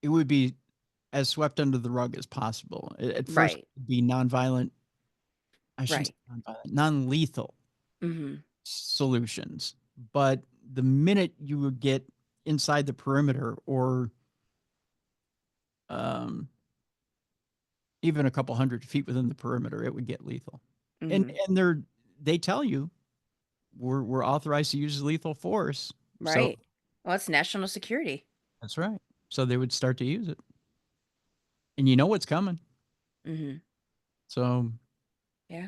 it would be as swept under the rug as possible. At first, Right. it would be nonviolent, I shouldn't say nonviolent, non-lethal mm-hmm. solutions. But the minute you would get inside the perimeter or even a couple 100 feet within the perimeter, it would get lethal. Mm-hmm. And they tell you we're authorized to use lethal force. Right. So, well, it's national security. That's right. So they would start to use it. And you know what's coming. Mm-hmm. So yeah.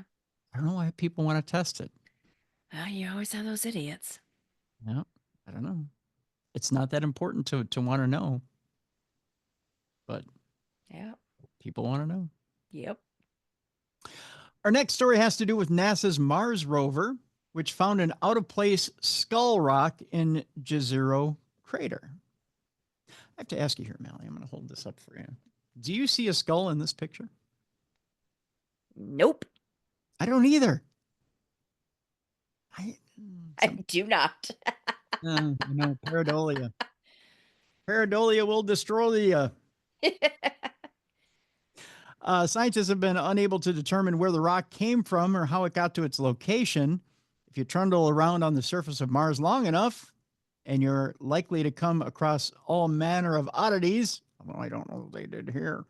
I don't know why people want to test it. Well, you always have those idiots. No, I don't know. It's not that important to want to know. But yeah, people want to know. Yep. Our next story has to do with NASA's Mars rover, which found an out-of-place skull rock in Jezero crater. I have to ask you here, Mallie. I'm going to hold this up for you. Do you see a skull in this picture? Nope. I don't either. I do not. You know, pareidolia. Pareidolia will destroy you. Scientists have been unable to determine where the rock came from or how it got to its location. If you trundle around on the surface of Mars long enough, and you're likely to come across all manner of oddities, although I don't know what they did here,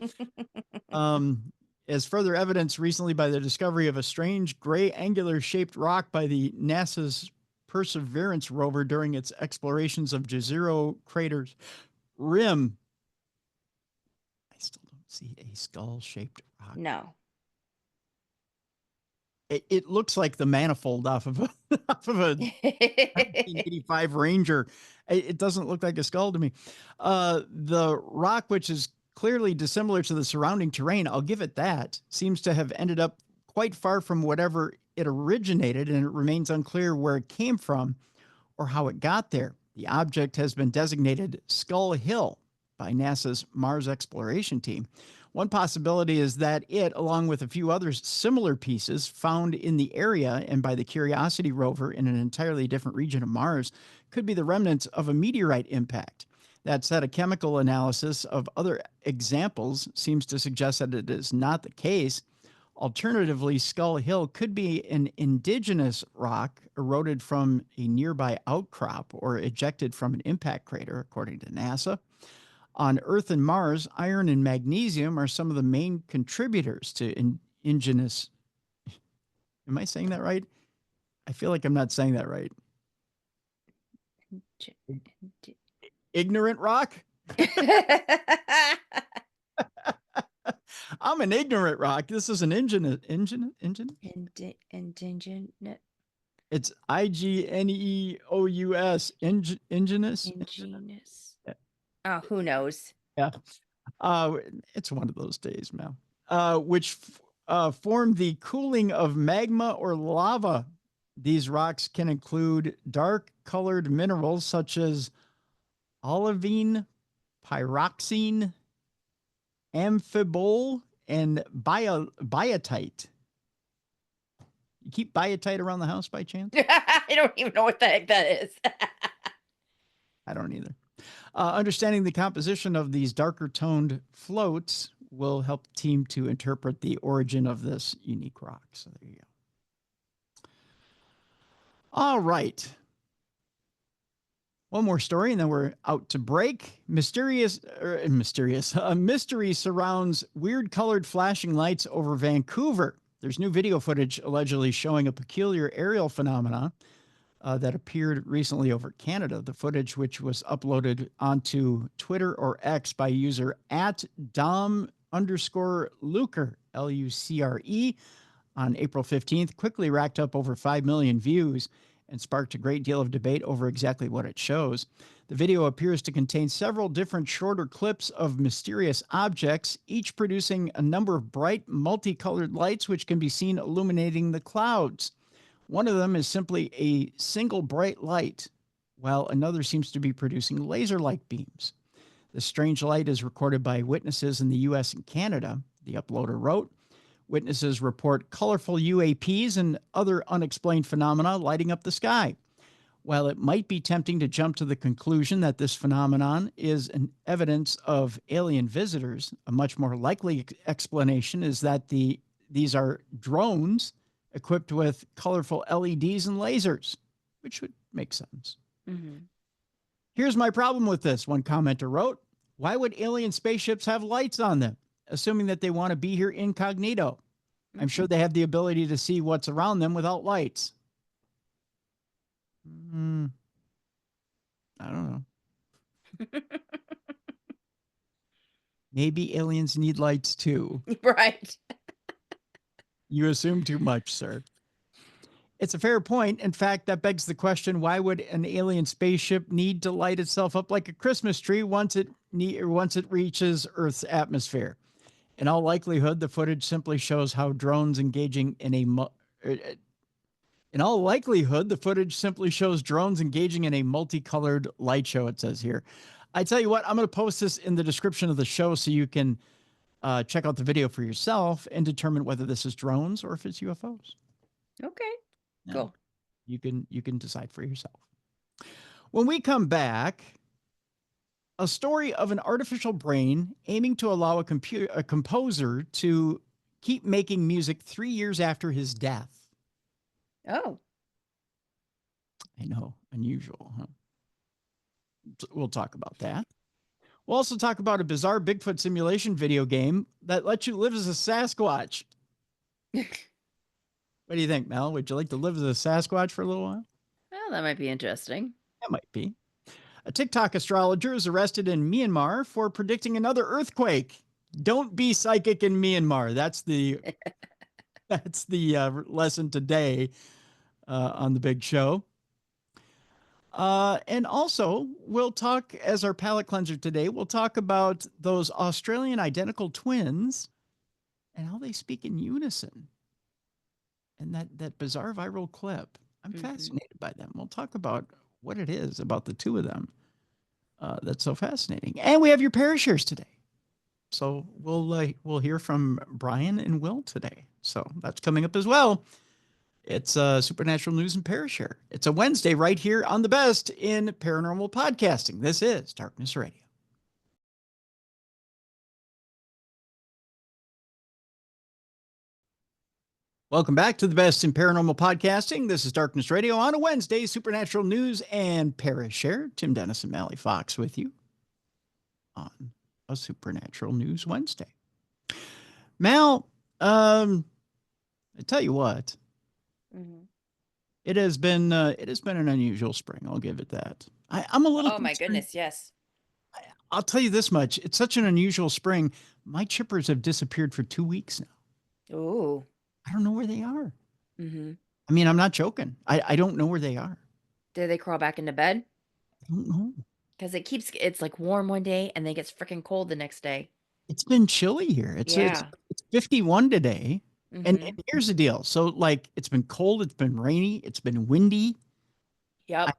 as further evidence recently by the discovery of a strange gray angular-shaped rock by the NASA's Perseverance rover during its explorations of Jezero crater's rim. I still don't see a skull-shaped rock. No. It looks like the manifold off of a 1985 Ranger. It doesn't look like a skull to me. The rock, which is clearly dissimilar to the surrounding terrain, I'll give it that, seems to have ended up quite far from whatever it originated, and it remains unclear where it came from or how it got there. The object has been designated Skull Hill by NASA's Mars exploration team. One possibility is that it, along with a few other similar pieces found in the area and by the Curiosity rover in an entirely different region of Mars, could be the remnants of a meteorite impact. That said, a chemical analysis of other examples seems to suggest that it is not the case. Alternatively, Skull Hill could be an indigenous rock eroded from a nearby outcrop or ejected from an impact crater, according to NASA. On Earth and Mars, iron and magnesium are some of the main contributors to indigenous. Am I saying that right? I feel like I'm not saying that right. Ignorant rock? I'm an ignorant rock. This is an indigenous. It's IGNEOUS. Indigenous. Oh, who knows? Yeah. It's one of those days, Mel. Which form the cooling of magma or lava. These rocks can include dark-colored minerals such as olivine, pyroxene, amphibole, and biotite. You keep biotite around the house by chance? I don't even know what the heck that is. I don't either. Understanding the composition of these darker toned floats will help the team to interpret the origin of this unique rock. So there you go. All right. One more story, and then we're out to break. A mystery surrounds weird colored flashing lights over Vancouver. There's new video footage allegedly showing a peculiar aerial phenomena that appeared recently over Canada. The footage, which was uploaded onto Twitter or X by user @Dom_Lucre, Lucre, on April 15th, quickly racked up over 5 million views and sparked a great deal of debate over exactly what it shows. The video appears to contain several different shorter clips of mysterious objects, each producing a number of bright, multicolored lights which can be seen illuminating the clouds. One of them is simply a single bright light, while another seems to be producing laser-like beams. The strange light is recorded by witnesses in the U.S. and Canada, the uploader wrote. Witnesses report colorful UAPs and other unexplained phenomena lighting up the sky. While it might be tempting to jump to the conclusion that this phenomenon is an evidence of alien visitors, a much more likely explanation is that these are drones equipped with colorful LEDs and lasers, which would make sense. Mm-hmm. Here's my problem with this, one commenter wrote. Why would alien spaceships have lights on them, assuming that they want to be here incognito? I'm sure they have the ability to see what's around them without lights. I don't know. Maybe aliens need lights too. Right. You assume too much, sir. It's a fair point. In fact, that begs the question, why would an alien spaceship need to light itself up like a Christmas tree once it reaches Earth's atmosphere? In all likelihood, the footage simply shows how drones engaging in a multicolored light show, it says here. I tell you what, I'm going to post this in the description of the show so you can check out the video for yourself and determine whether this is drones or if it's UFOs. Okay, cool. You can decide for yourself. When we come back, a story of an artificial brain aiming to allow a composer to keep making music 3 years after his death. Oh. I know, unusual, huh? We'll talk about that. We'll also talk about a bizarre Bigfoot simulation video game that lets you live as a Sasquatch. What do you think, Mel? Would you like to live as a Sasquatch for a little while? Well, that might be interesting. That might be. A TikTok astrologer is arrested in Myanmar for predicting another earthquake. Don't be psychic in Myanmar. That's the lesson today on the big show. And also, we'll talk, as our palate cleanser today, we'll talk about those Australian identical twins and how they speak in unison. And that bizarre viral clip. I'm fascinated by them. We'll talk about what it is about the two of them that's so fascinating. And we have your Parashares today. So we'll hear from Brian and Will today. So that's coming up as well. It's Supernatural News and Parashare. It's a Wednesday right here on the best in paranormal podcasting. This is Darkness Radio. Welcome back to the best in paranormal podcasting. This is Darkness Radio on a Wednesday, supernatural news and Parashare. Tim Dennis and Mallie Fox with you on a Supernatural News Wednesday. Mal, I tell you what, it has been an unusual spring. I'll give it that. I'm a little. Oh my goodness, yes. I'll tell you this much: it's such an unusual spring. My chippers have disappeared for 2 weeks now. Ooh. I don't know where they are. Mm-hmm. I mean, I'm not joking. I don't know where they are. Did they crawl back into bed? I don't know. Because it's like warm one day and then it gets freaking cold the next day. It's been chilly here. It's 51 today. Mm-hmm. And here's the deal. So like it's been cold, it's been rainy, it's been windy. Yep.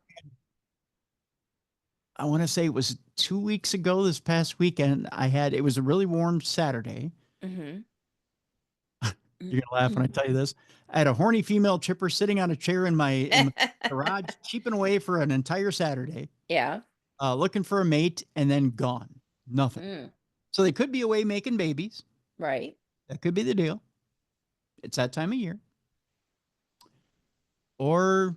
I want to say it was 2 weeks ago this past weekend. It was a really warm Saturday. Mm-hmm. You're going to laugh when I tell you this. I had a horny female chipper sitting on a chair in my garage, cheaping away for an entire Saturday. Yeah. Looking for a mate and then gone. Nothing. Mm. So they could be away making babies. Right. That could be the deal. It's that time of year. Or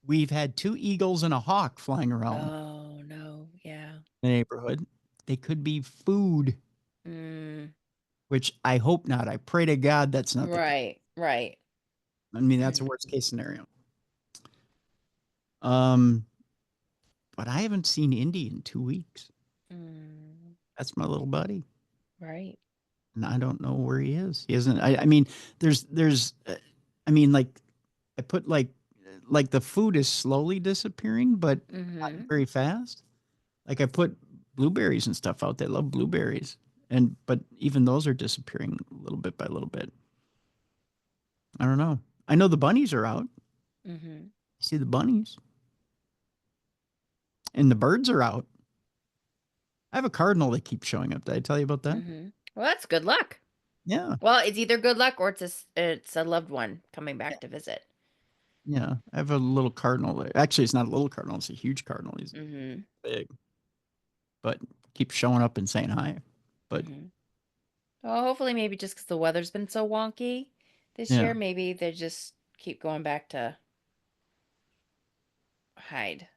we've had 2 eagles and a hawk flying around. Oh, no. Yeah. The neighborhood. They could be food. Which I hope not. I pray to God that's not right. Right. I mean, that's a worst case scenario. But I haven't seen Indy in 2 weeks. That's my little buddy. Right. And I don't know where he is. He isn't. I mean, there's. I mean, like, I put like the food is slowly disappearing, but not very fast. Like I put blueberries and stuff out there. I love blueberries, but even those are disappearing little bit by little bit. I don't know. I know the bunnies are out. See the bunnies. And the birds are out. I have a cardinal that keeps showing up. Did I tell you about that? Well, that's good luck. Yeah. Well, it's either good luck or it's a loved one coming back to visit. Yeah. I have a little cardinal. Actually, it's not a little cardinal. It's a huge cardinal. He's big. But keeps showing up and saying hi. But well, hopefully maybe just because the weather's been so wonky this year, maybe they just keep going back to hide.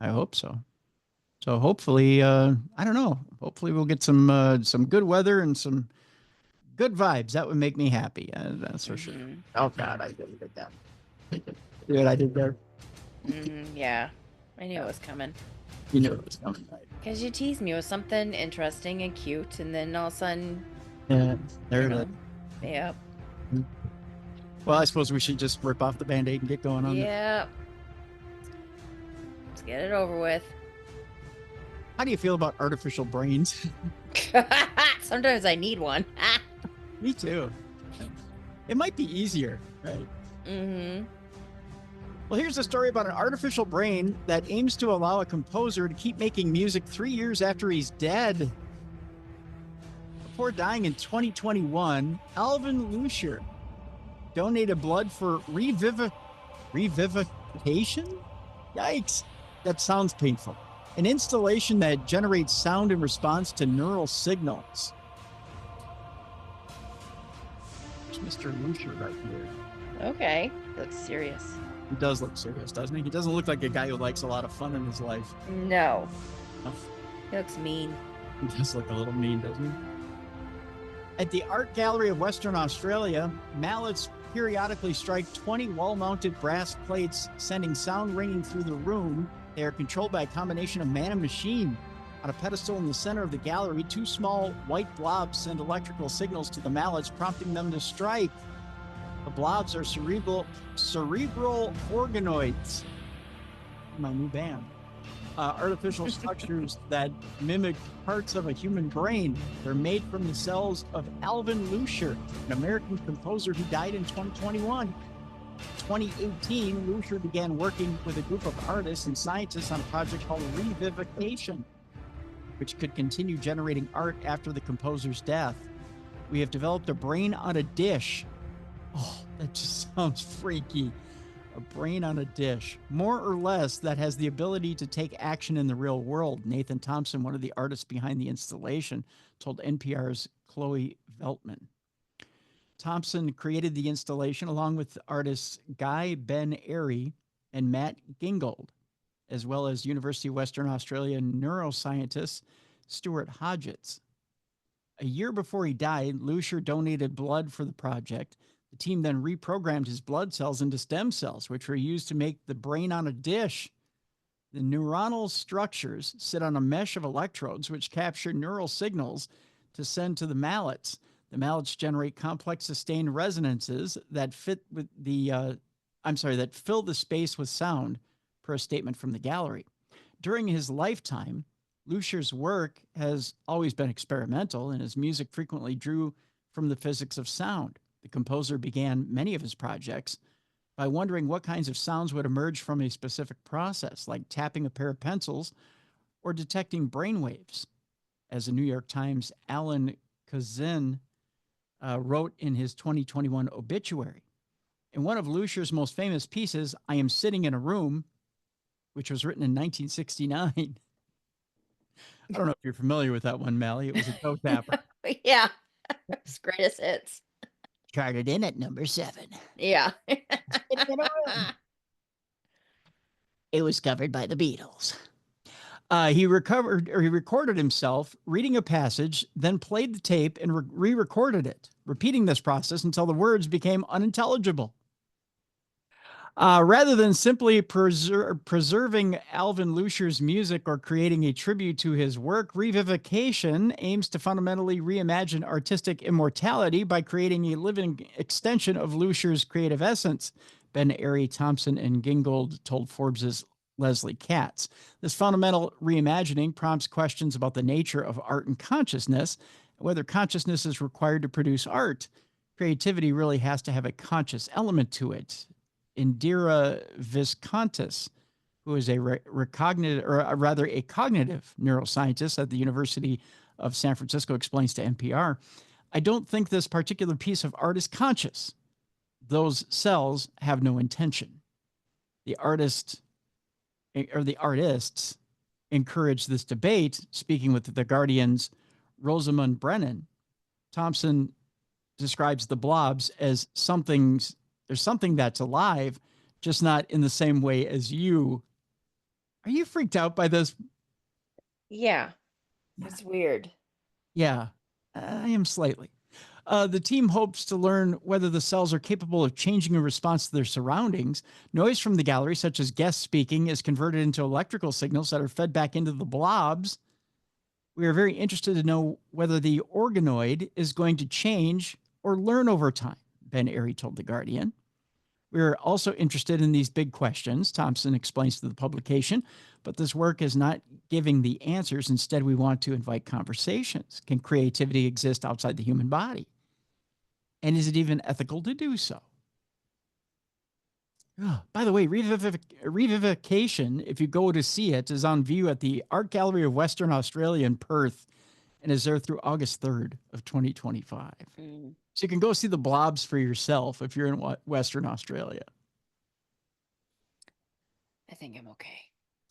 I hope so. So hopefully, I don't know. Hopefully we'll get some good weather and some good vibes. That would make me happy. That's for sure. Oh God, I did that. See what I did there? Yeah, I knew it was coming. You knew it was coming, right? Because you teased me with something interesting and cute, and then all of a sudden, there it is. Yep. Well, I suppose we should just rip off the Band-Aid and get going on. Yep. Let's get it over with. How do you feel about artificial brains? Sometimes I need one. Me too. It might be easier, right? Well, here's a story about an artificial brain that aims to allow a composer to keep making music 3 years after he's dead. Before dying in 2021, Alvin Lusher donated blood for revivification? Yikes. That sounds painful. An installation that generates sound in response to neural signals. There's Mr. Lusher right here. Okay. Looks serious. He does look serious, doesn't he? He doesn't look like a guy who likes a lot of fun in his life. No. He looks mean. He does look a little mean, doesn't he? At the Art Gallery of Western Australia, mallets periodically strike 20 wall-mounted brass plates, sending sound ringing through the room. They are controlled by a combination of man and machine. On a pedestal in the center of the gallery, 2 small white blobs send electrical signals to the mallets, prompting them to strike. The blobs are cerebral organoids. My new band. Artificial structures that mimic parts of a human brain. They're made from the cells of Alvin Lusher, an American composer who died in 2021. In 2018, Lusher began working with a group of artists and scientists on a project called Revivification, which could continue generating art after the composer's death. We have developed a brain on a dish. Oh, that just sounds freaky. A brain on a dish, more or less, that has the ability to take action in the real world. Nathan Thompson, one of the artists behind the installation, told NPR's Chloe Veltman. Thompson created the installation along with artists Guy Ben Airy and Matt Gingold, as well as University of Western Australia neuroscientist Stuart Hodgetts. A year before he died, Lusher donated blood for the project. The team then reprogrammed his blood cells into stem cells, which were used to make the brain on a dish. The neuronal structures sit on a mesh of electrodes, which capture neural signals to send to the mallets. The mallets generate complex sustained resonances that that fill the space with sound, per a statement from the gallery. During his lifetime, Lusher's work has always been experimental, and his music frequently drew from the physics of sound. The composer began many of his projects by wondering what kinds of sounds would emerge from a specific process, like tapping a pair of pencils or detecting brainwaves. As the New York Times' Alan Kazin wrote in his 2021 obituary. In one of Lusher's most famous pieces, I Am Sitting in a Room, which was written in 1969. I don't know if you're familiar with that one, Mallie. It was a toe tapper. Yeah, it's greatest hits. Charted in at number 7. Yeah. It was covered by the Beatles. He recorded himself reading a passage, then played the tape and re-recorded it, repeating this process until the words became unintelligible. Rather than simply preserving Alvin Lusher's music or creating a tribute to his work, revivification aims to fundamentally reimagine artistic immortality by creating a living extension of Lusher's creative essence, Ben Airy, Thompson, and Gingold told Forbes' Leslie Katz. This fundamental reimagining prompts questions about the nature of art and consciousness, and whether consciousness is required to produce art. Creativity really has to have a conscious element to it. Indira Viscontis, who is a cognitive neuroscientist at the University of San Francisco, explains to NPR, I don't think this particular piece of art is conscious. Those cells have no intention. The artists encourage this debate. Speaking with The Guardian's Rosamund Brennan, Thompson describes the blobs as there's something that's alive, just not in the same way as you. Are you freaked out by this? Yeah. It's weird. Yeah, I am slightly. The team hopes to learn whether the cells are capable of changing in response to their surroundings. Noise from the gallery, such as guests speaking, is converted into electrical signals that are fed back into the blobs. We are very interested to know whether the organoid is going to change or learn over time, Ben Airy told The Guardian. We're also interested in these big questions, Thompson explains to the publication, but this work is not giving the answers. Instead, we want to invite conversations. Can creativity exist outside the human body? And is it even ethical to do so? Oh, by the way, Revivification, if you go to see it, is on view at the Art Gallery of Western Australia in Perth and is there through August 3rd of 2025. So you can go see the blobs for yourself if you're in Western Australia. I think I'm okay.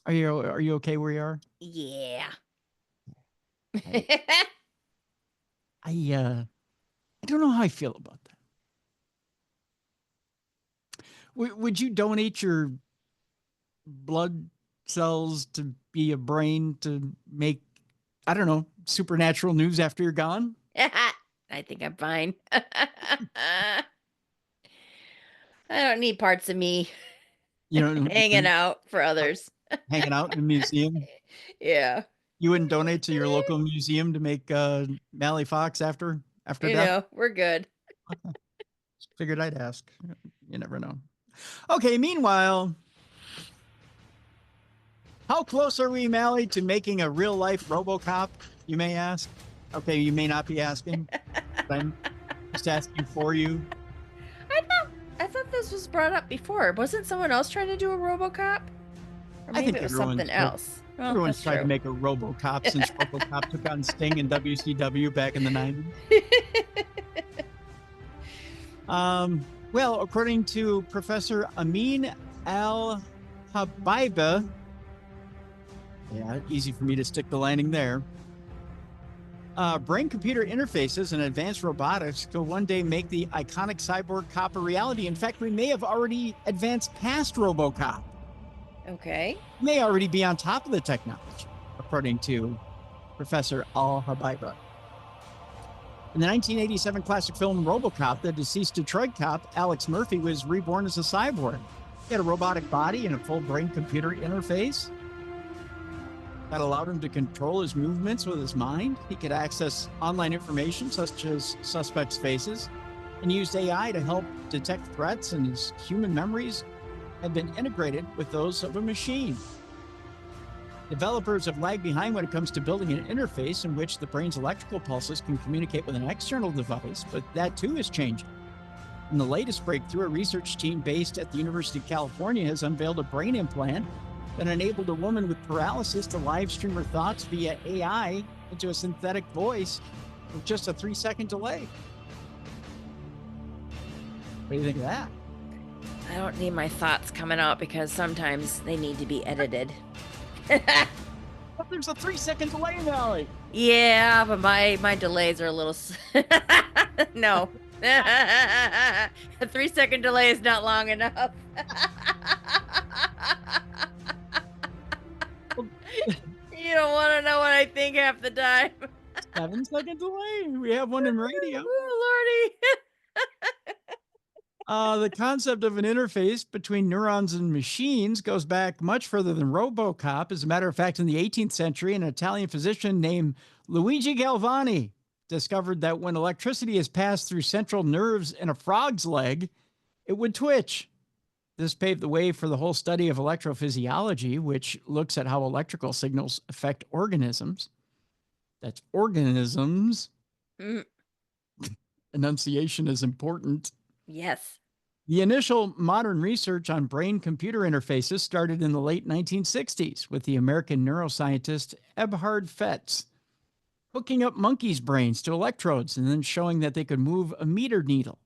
Are you okay where you are? Yeah. I don't know how I feel about that. Would you donate your blood cells to be a brain to make, I don't know, supernatural news after you're gone? I think I'm fine. I don't need parts of me hanging out for others. Hanging out in a museum? Yeah. You wouldn't donate to your local museum to make malliefox after death? We're good. Okay. Figured I'd ask. You never know. Okay, meanwhile, how close are we, Mallie, to making a real-life RoboCop, you may ask? Okay, you may not be asking. I'm just asking for you. I thought this was brought up before. Wasn't someone else trying to do a RoboCop? Or maybe it was something else. Well, everyone's tried to make a RoboCop since RoboCop took on Sting in WCW back in the 90s. Well, according to Professor Amin Al-Habaiba, yeah, easy for me to stick the landing there. Brain-computer interfaces and advanced robotics could one day make the iconic cyborg cop a reality. In fact, we may have already advanced past RoboCop. Okay. May already be on top of the technology, according to Professor Al-Habiba. In the 1987 classic film RoboCop, the deceased Detroit cop, Alex Murphy, was reborn as a cyborg. He had a robotic body and a full brain-computer interface that allowed him to control his movements with his mind. He could access online information such as suspects' faces and used AI to help detect threats, and his human memories had been integrated with those of a machine. Developers have lagged behind when it comes to building an interface in which the brain's electrical pulses can communicate with an external device, but that too is changing. In the latest breakthrough, a research team based at the University of California has unveiled a brain implant that enabled a woman with paralysis to live stream her thoughts via AI into a synthetic voice with just a 3-second delay. What do you think of that? I don't need my thoughts coming out because sometimes they need to be edited. There's a 3-second delay, Mallie. Yeah, but my delays are a little... No. A 3-second delay is not long enough. You don't want to know what I think half the time. 7-second delay. We have one in radio. Oh, Lordy. The concept of an interface between neurons and machines goes back much further than RoboCop. As a matter of fact, in the 18th century, an Italian physician named Luigi Galvani discovered that when electricity is passed through central nerves in a frog's leg, it would twitch. This paved the way for the whole study of electrophysiology, which looks at how electrical signals affect organisms. That's organisms. Enunciation is important. Yes. The initial modern research on brain-computer interfaces started in the late 1960s with the American neuroscientist Eberhard Fetz hooking up monkeys' brains to electrodes and then showing that they could move a meter needle.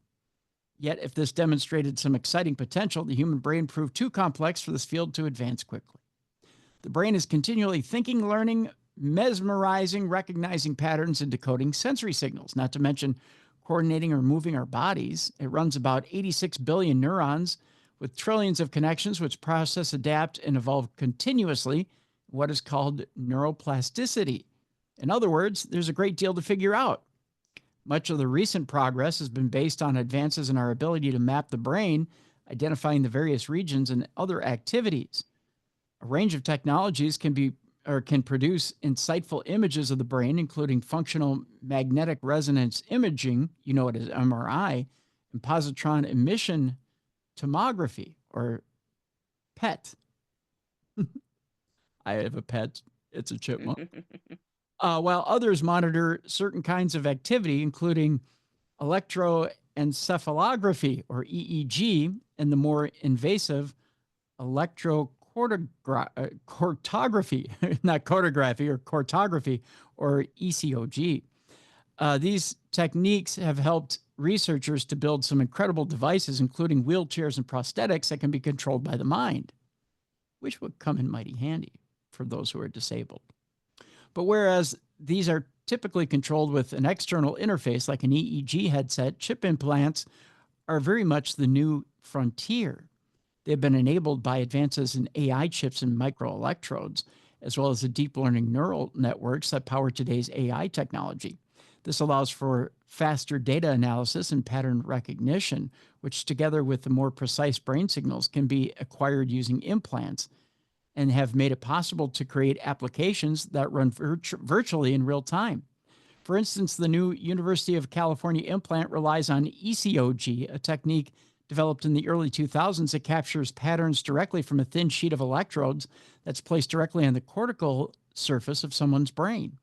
Yet, if this demonstrated some exciting potential, the human brain proved too complex for this field to advance quickly. The brain is continually thinking, learning, mesmerizing, recognizing patterns, and decoding sensory signals, not to mention coordinating or moving our bodies. It runs about 86 billion neurons with trillions of connections which process, adapt, and evolve continuously, what is called neuroplasticity. In other words, there's a great deal to figure out. Much of the recent progress has been based on advances in our ability to map the brain, identifying the various regions and other activities. A range of technologies can produce insightful images of the brain, including functional magnetic resonance imaging, you know it as MRI, and positron emission tomography, or PET. I have a pet. It's a chipmunk. While others monitor certain kinds of activity, including electroencephalography, or EEG, and the more invasive cortography, not cartography, or cartography, or ECOG. These techniques have helped researchers to build some incredible devices, including wheelchairs and prosthetics that can be controlled by the mind, which would come in mighty handy for those who are disabled. But whereas these are typically controlled with an external interface like an EEG headset, chip implants are very much the new frontier. They've been enabled by advances in AI chips and microelectrodes, as well as the deep learning neural networks that power today's AI technology. This allows for faster data analysis and pattern recognition, which together with the more precise brain signals can be acquired using implants and have made it possible to create applications that run virtually in real time. For instance, the new University of California implant relies on ECOG, a technique developed in the early 2000s that captures patterns directly from a thin sheet of electrodes that's placed directly on the cortical surface of someone's brain.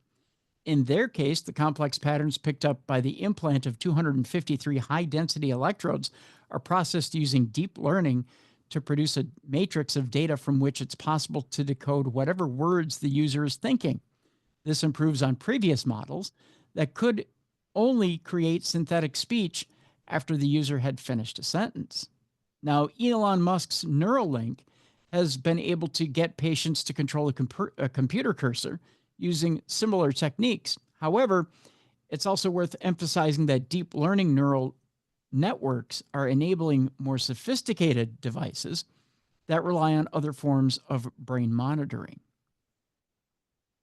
In their case, the complex patterns picked up by the implant of 253 high-density electrodes are processed using deep learning to produce a matrix of data from which it's possible to decode whatever words the user is thinking. This improves on previous models that could only create synthetic speech after the user had finished a sentence. Now, Elon Musk's Neuralink has been able to get patients to control a computer cursor using similar techniques. However, it's also worth emphasizing that deep learning neural networks are enabling more sophisticated devices that rely on other forms of brain monitoring.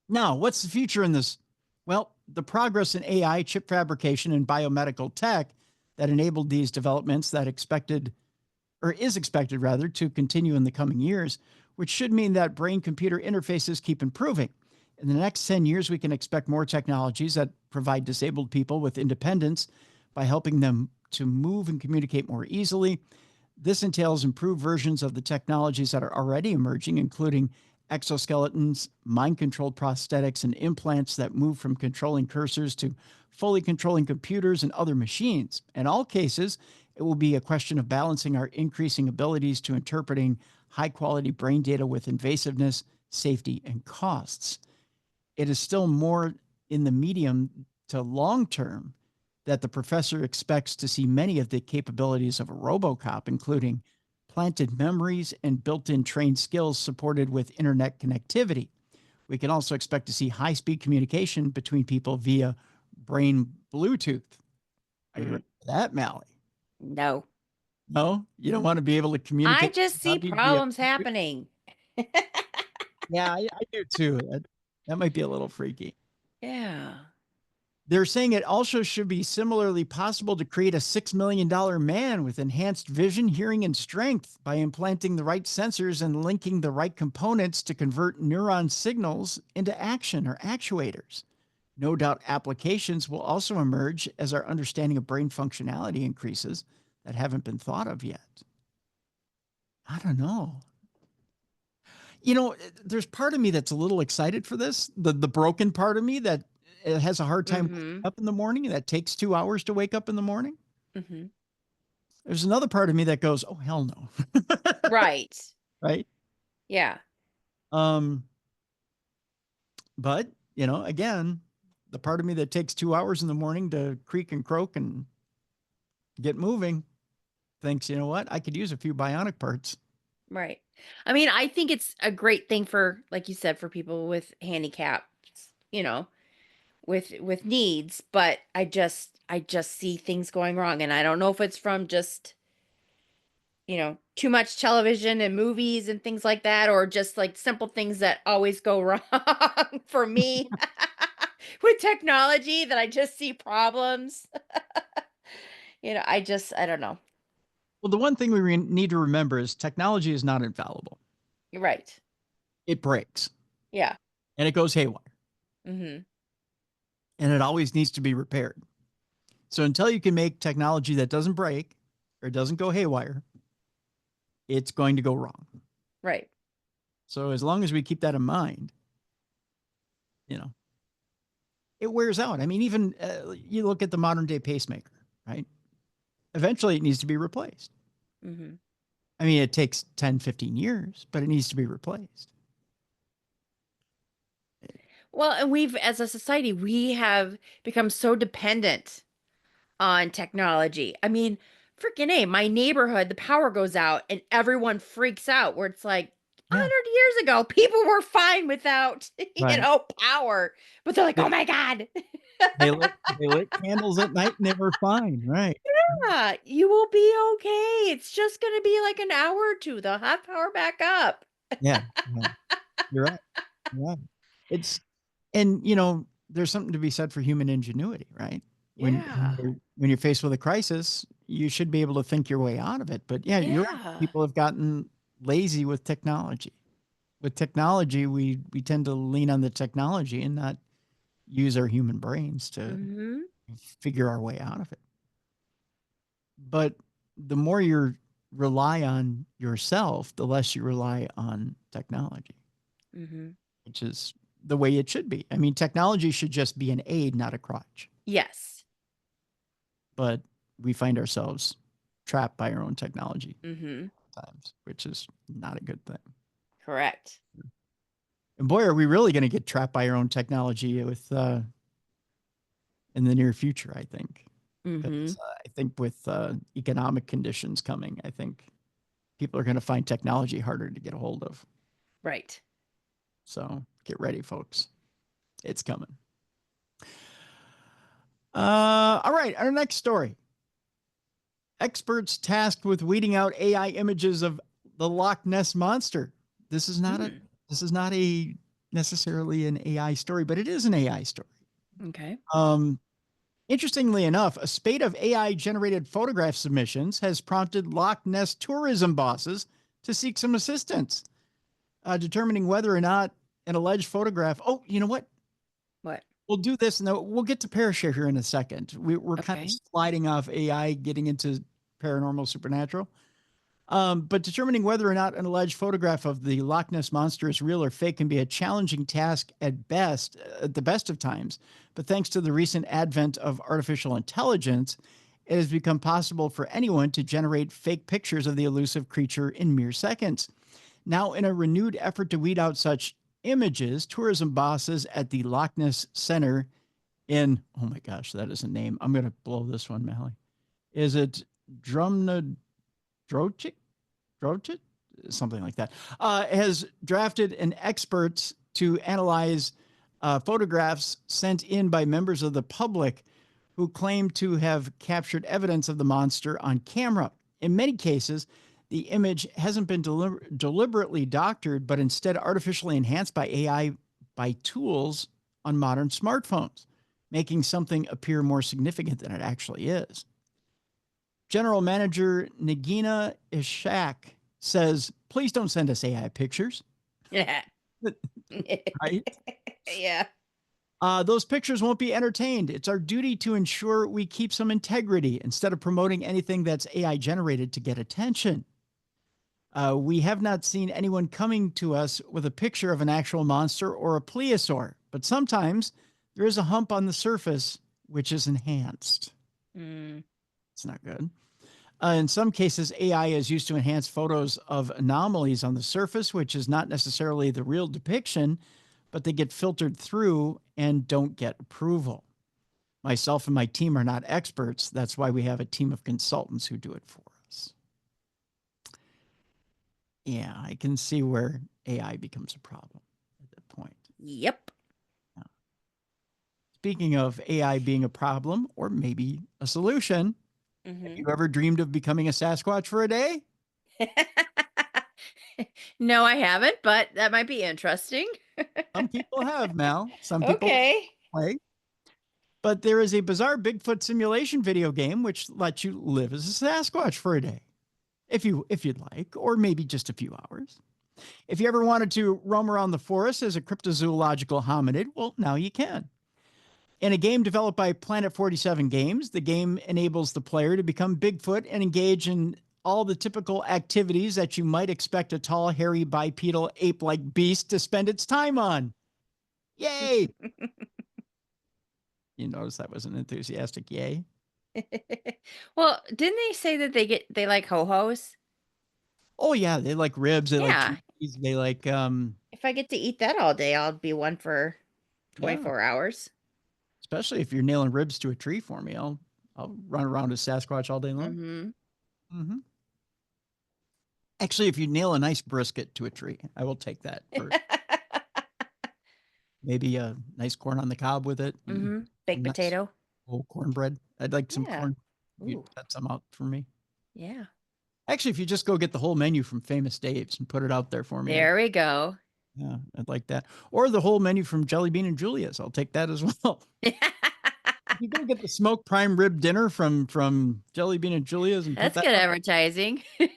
Now, what's the future in this? Well, the progress in AI, chip fabrication, and biomedical tech that enabled these developments that is expected rather, to continue in the coming years, which should mean that brain-computer interfaces keep improving. In the next 10 years, we can expect more technologies that provide disabled people with independence by helping them to move and communicate more easily. This entails improved versions of the technologies that are already emerging, including exoskeletons, mind-controlled prosthetics, and implants that move from controlling cursors to fully controlling computers and other machines. In all cases, it will be a question of balancing our increasing abilities to interpreting high-quality brain data with invasiveness, safety, and costs. It is still more in the medium to long term that the professor expects to see many of the capabilities of a RoboCop, including planted memories and built-in trained skills supported with internet connectivity. We can also expect to see high-speed communication between people via brain Bluetooth. Are you ready for that, Mallie? No. No? You don't want to be able to communicate? I just see problems happening. Yeah, I do too. That might be a little freaky. Yeah. They're saying it also should be similarly possible to create a $6 million man with enhanced vision, hearing, and strength by implanting the right sensors and linking the right components to convert neuron signals into action or actuators. No doubt applications will also emerge as our understanding of brain functionality increases that haven't been thought of yet. I don't know. You know, there's part of me that's a little excited for this. The broken part of me that has a hard time waking up in the morning, that takes 2 hours to wake up in the morning. There's another part of me that goes, oh, hell no. Right. Right? Yeah. But, you know, again, the part of me that takes 2 hours in the morning to creak and croak and get moving thinks, you know what, I could use a few bionic parts. Right. I mean, I think it's a great thing for, like you said, for people with handicaps, you know, with needs, but I just see things going wrong, and I don't know if it's from just, you know, too much television and movies and things like that, or just like simple things that always go wrong for me with technology, that I just see problems. You know, I don't know. Well, the one thing we need to remember is technology is not infallible. You're right. It breaks. Yeah. And it goes haywire. And it always needs to be repaired. So until you can make technology that doesn't break or doesn't go haywire, it's going to go wrong. Right. So as long as we keep that in mind, you know, it wears out. I mean, even you look at the modern day pacemaker, right? Eventually it needs to be replaced. I mean, it takes 10, 15 years, but it needs to be replaced. Well, and as a society, we have become so dependent on technology. I mean, freaking A, my neighborhood, the power goes out and everyone freaks out, where it's like 100 years ago, people were fine without, you know, power, but they're like, oh my God. They lit candles at night and they were fine. Right. Yeah, you will be okay. It's just going to be like an hour or two. They'll have power back up. Yeah. You're right. Yeah. And you know, there's something to be said for human ingenuity, right? Yeah. When you're faced with a crisis, you should be able to think your way out of it. But yeah, you're right. People have gotten lazy with technology. With technology, we tend to lean on the technology and not use our human brains to figure our way out of it. But the more you rely on yourself, the less you rely on technology, which is the way it should be. I mean, technology should just be an aid, not a crutch. Yes. But we find ourselves trapped by our own technology times, which is not a good thing. Correct. And boy, are we really going to get trapped by our own technology with in the near future, I think. I think with economic conditions coming, I think people are going to find technology harder to get a hold of. Right. So get ready, folks. It's coming. All right, our next story. Experts tasked with weeding out AI images of the Loch Ness Monster. This is not a necessarily an AI story, but it is an AI story. Okay. Interestingly enough, a spate of AI-generated photograph submissions has prompted Loch Ness tourism bosses to seek some assistance, determining whether or not an alleged photograph. Oh, you know what? What? We'll do this, and we'll get to Parashare here in a second. We're kind of sliding off AI, getting into paranormal, supernatural. But determining whether or not an alleged photograph of the Loch Ness Monster is real or fake can be a challenging task at the best of times. But thanks to the recent advent of artificial intelligence, it has become possible for anyone to generate fake pictures of the elusive creature in mere seconds. Now, in a renewed effort to weed out such images, tourism bosses at the Loch Ness Center in, oh my gosh, that is a name. I'm going to blow this one, Mallie. Is it Drumna Drochik? Something like that, has drafted an expert to analyze photographs sent in by members of the public who claim to have captured evidence of the monster on camera. In many cases, the image hasn't been deliberately doctored, but instead artificially enhanced by AI by tools on modern smartphones, making something appear more significant than it actually is. General Manager Nagina Ishak says, please don't send us AI pictures. Yeah. Right? Yeah. Those pictures won't be entertained. It's our duty to ensure we keep some integrity instead of promoting anything that's AI generated to get attention. We have not seen anyone coming to us with a picture of an actual monster or a plesiosaur, but sometimes there is a hump on the surface which is enhanced. It's not good. In some cases, AI is used to enhance photos of anomalies on the surface, which is not necessarily the real depiction, but they get filtered through and don't get approval. Myself and my team are not experts. That's why we have a team of consultants who do it for us. Yeah, I can see where AI becomes a problem at that point. Yep. Yeah. Speaking of AI being a problem or maybe a solution, have you ever dreamed of becoming a Sasquatch for a day? No, I haven't, but that might be interesting. Some people have, Mal. Some people play. But there is a bizarre Bigfoot simulation video game which lets you live as a Sasquatch for a day, if you'd like, or maybe just a few hours. If you ever wanted to roam around the forest as a cryptozoological hominid, well, now you can. In a game developed by Planet 47 Games, the game enables the player to become Bigfoot and engage in all the typical activities that you might expect a tall, hairy, bipedal, ape-like beast to spend its time on. Yay! You notice that was an enthusiastic yay? Well, didn't they say that they like ho-hos? Oh yeah, they like ribs, they like cheese, they like if I get to eat that all day, I'll be one for 24 hours. Especially if you're nailing ribs to a tree for me. I'll run around as Sasquatch all day long. Actually, if you nail a nice brisket to a tree, I will take that first. Maybe a nice corn on the cob with it. Baked potato. Oh, cornbread. I'd like some corn. You cut some out for me. Yeah. Actually, if you just go get the whole menu from Famous Dave's and put it out there for me. There we go. Yeah, I'd like that. Or the whole menu from Jelly Bean and Julia's. I'll take that as well. You go get the smoked prime rib dinner from Jelly Bean and Julia's, and that's good advertising. Isn't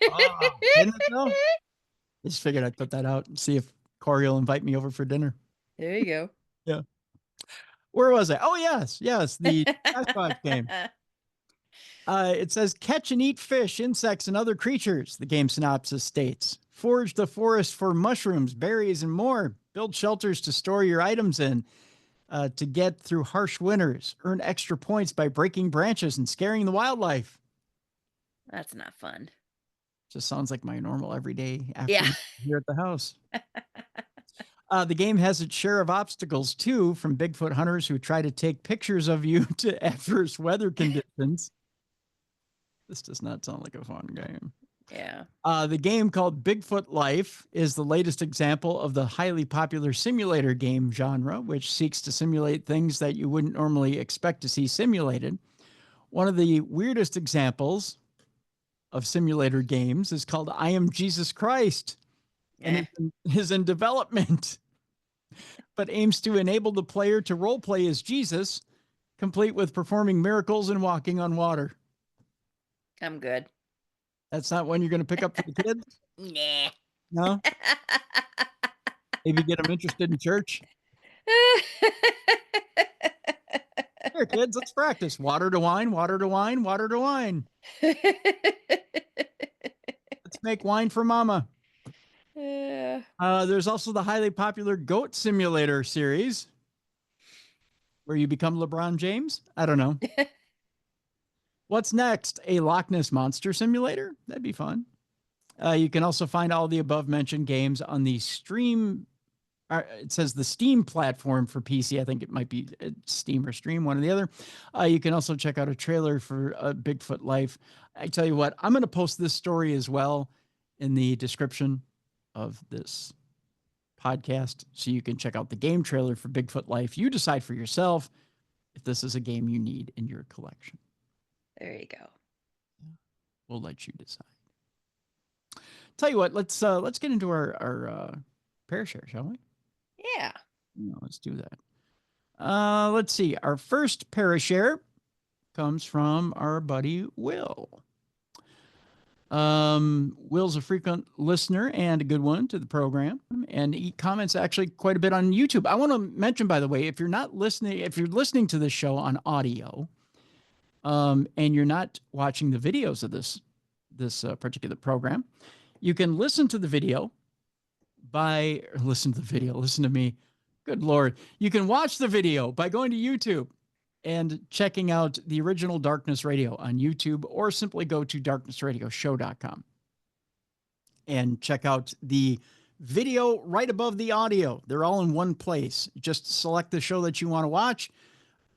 it though? I just figured I'd put that out and see if Corey will invite me over for dinner. There you go. Yeah. Where was I? Oh yes, the Sasquatch game. It says catch and eat fish, insects, and other creatures. The game synopsis states: forage the forest for mushrooms, berries, and more. Build shelters to store your items in. To get through harsh winters, earn extra points by breaking branches and scaring the wildlife. That's not fun. Just sounds like my normal everyday afternoon here at the house. The game has its share of obstacles too, from Bigfoot hunters who try to take pictures of you to adverse weather conditions. This does not sound like a fun game. Yeah. The game called Bigfoot Life is the latest example of the highly popular simulator game genre, which seeks to simulate things that you wouldn't normally expect to see simulated. One of the weirdest examples of simulator games is called I Am Jesus Christ, and it is in development, but aims to enable the player to role play as Jesus, complete with performing miracles and walking on water. I'm good. That's not one you're going to pick up for the kids? Nah. No? Maybe get them interested in church? Here, kids, let's practice. Water to wine, water to wine, water to wine. Let's make wine for mama. There's also the highly popular Goat Simulator series, where you become LeBron James. I don't know. What's next? A Loch Ness Monster simulator? That'd be fun. You can also find all the above mentioned games on the Stream. It says the Steam platform for PC. I think it might be Steam or Stream, one or the other. You can also check out a trailer for Bigfoot Life. I tell you what, I'm going to post this story as well in the description of this podcast, so you can check out the game trailer for Bigfoot Life. You decide for yourself if this is a game you need in your collection. There you go. We'll let you decide. Tell you what, let's get into our Parashare, shall we? Yeah. Let's do that. Let's see. Our first Parashare comes from our buddy Will. Will's a frequent listener and a good one to the program, and he comments actually quite a bit on YouTube. I want to mention, by the way, if you're listening to this show on audio, and you're not watching the videos of this particular program, you can listen to me. Good Lord. You can watch the video by going to YouTube and checking out the original Darkness Radio on YouTube, or simply go to darknessradioshow.com and check out the video right above the audio. They're all in one place. Just select the show that you want to watch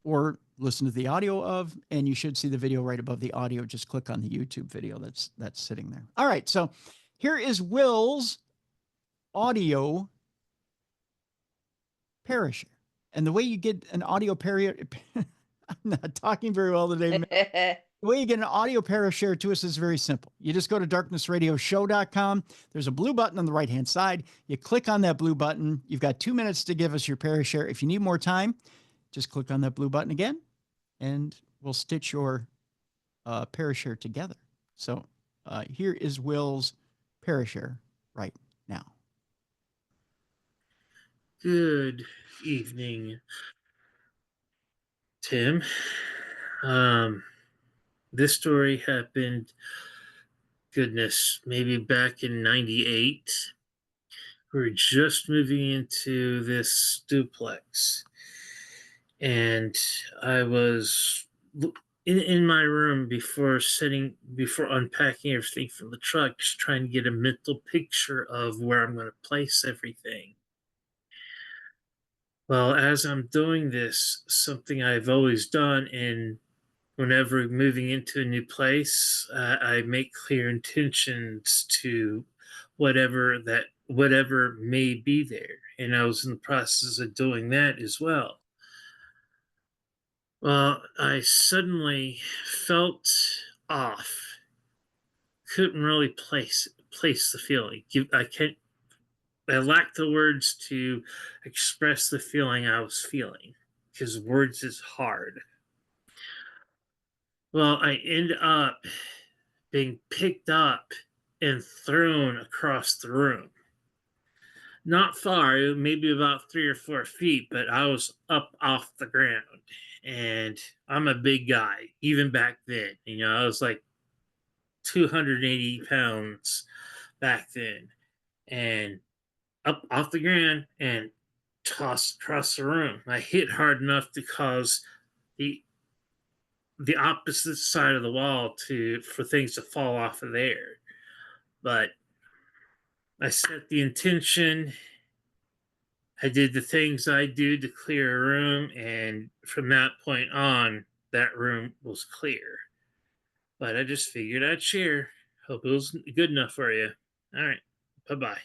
or listen to the audio of, and you should see the video right above the audio. Just click on the YouTube video that's sitting there. All right, so here is Will's audio Parashare. And the way you get an audio Parashare, I'm not talking very well today. The way you get an audio Parashare to us is very simple. You just go to darknessradioshow.com. There's a blue button on the right-hand side. You click on that blue button. You've got 2 minutes to give us your Parashare. If you need more time, just click on that blue button again, and we'll stitch your Parashare together. So here is Will's Parashare right now. Good evening, Tim. This story happened, goodness, maybe back in 98. We were just moving into this duplex, and I was in my room before unpacking everything from the truck, just trying to get a mental picture of where I'm going to place everything. Well, as I'm doing this, something I've always done, and whenever moving into a new place, I make clear intentions to whatever may be there. And I was in the process of doing that as well. Well, I suddenly felt off. Couldn't really place the feeling. I lack the words to express the feeling I was feeling, because words is hard. Well, I end up being picked up and thrown across the room. Not far, maybe about 3 or 4 feet, but I was up off the ground. And I'm a big guy, even back then. I was like 280 pounds back then. And up off the ground and tossed across the room. I hit hard enough to cause the opposite side of the wall for things to fall off of there. But I set the intention. I did the things I do to clear a room, and from that point on, that room was clear. But I just figured I'd share. Hope it was good enough for you. All right. Bye-bye.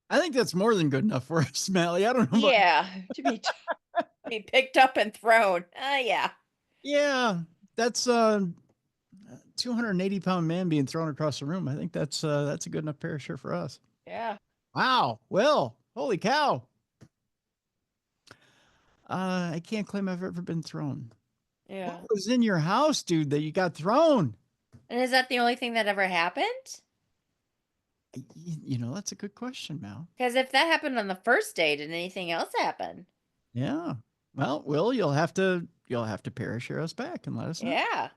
I think that's more than good enough for us, Mallie. I don't know. Yeah, to be picked up and thrown. Yeah. Yeah, that's 280-pound man being thrown across the room. I think that's a good enough Parashare for us. Yeah. Wow. Will, holy cow. I can't claim I've ever been thrown. Yeah. What was in your house, dude, that you got thrown? And is that the only thing that ever happened? You know, that's a good question, Mal. Because if that happened on the first day, did anything else happen? Yeah. Well, Will, you'll have to Parashare us back and let us know. Yeah.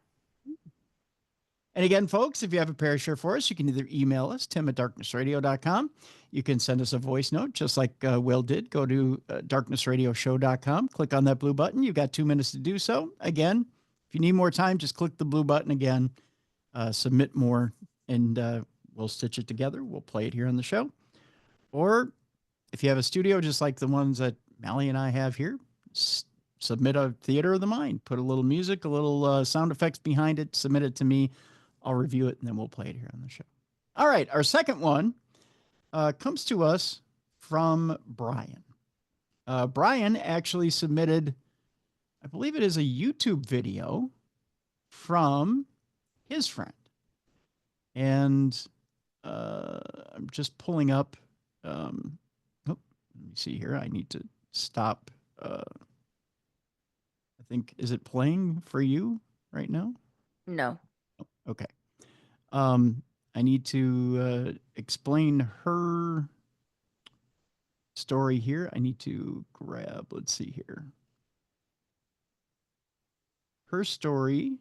And again, folks, if you have a Parashare for us, you can either email us, tim@darknessradio.com. You can send us a voice note, just like Will did. Go to darknessradioshow.com, click on that blue button. You've got 2 minutes to do so. Again, if you need more time, just click the blue button again, submit more, and we'll stitch it together. We'll play it here on the show. Or if you have a studio, just like the ones that Mallie and I have here, submit a theater of the mind. Put a little music, a little sound effects behind it, submit it to me. I'll review it, and then we'll play it here on the show. All right, our second one comes to us from Brian. Brian actually submitted, I believe it is a YouTube video from his friend. And I'm just pulling up. Let me see here. I need to stop. I think, is it playing for you right now? No. Okay. I need to explain her story here. I need to grab, let's see here. Her story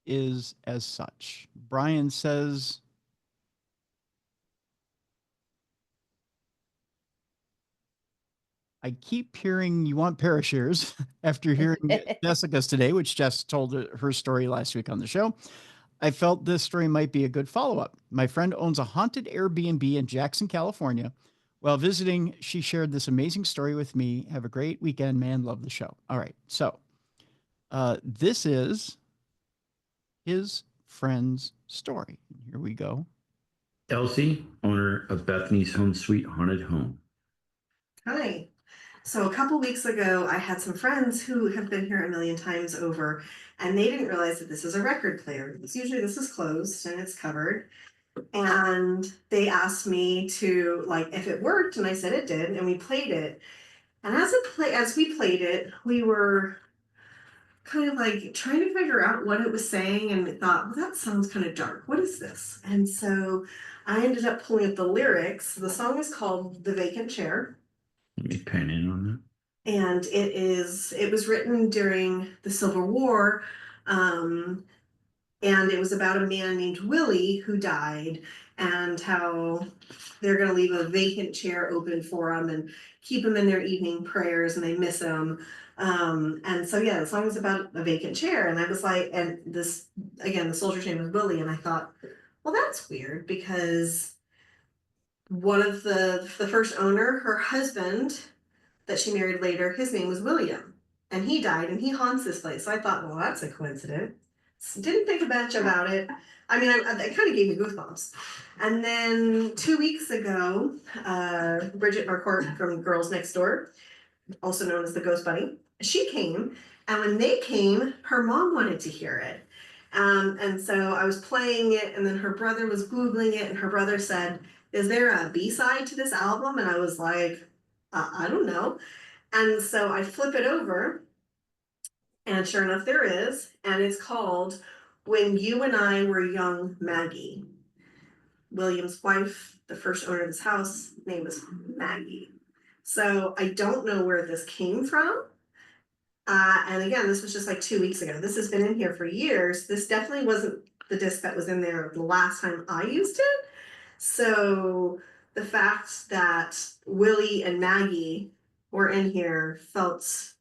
is as such. Brian says, I keep hearing you want Parashares after hearing Jessica's today, which Jess told her story last week on the show. I felt this story might be a good follow-up. My friend owns a haunted Airbnb in Jackson, California. While visiting, she shared this amazing story with me. Have a great weekend, man. Love the show. All right. So this is his friend's story. Here we go. Elsie, owner of Bethany's Home Sweet Haunted Home. Hi. So a couple weeks ago, I had some friends who have been here a million times over, and they didn't realize that this is a record player. Usually this is closed and it's covered. And they asked me to, like, if it worked, and I said it did, and we played it. And as we played it, we were kind of like trying to figure out what it was saying, and thought, well, that sounds kind of dark. What is this? And so I ended up pulling up the lyrics. The song is called The Vacant Chair. Let me pen in on that. And it was written during the Civil War, and it was about a man named Willie who died, and how they're going to leave a vacant chair open for him and keep him in their evening prayers, and they miss him. And so, yeah, the song is about a vacant chair. And I was like, and this, again, the soldier's name was Willie. And I thought, well, that's weird, because one of the first owner, her husband that she married later, his name was William, and he died, and he haunts this place. So I thought, well, that's a coincidence. Didn't think much about it. I mean, it kind of gave me goosebumps. And then 2 weeks ago, Bridget Marcourt from Girls Next Door, also known as the Ghost Bunny, she came. And when they came, her mom wanted to hear it. And so I was playing it, and then her brother was Googling it, and her brother said, is there a B-side to this album? And I was like, I don't know. And so I flip it over, and sure enough, there is. And it's called When You and I Were Young, Maggie. William's wife, the first owner of this house, name was Maggie. So I don't know where this came from. And again, this was just like 2 weeks ago. This has been in here for years. This definitely wasn't the disc that was in there the last time I used it. So the fact that Willie and Maggie were in here felt,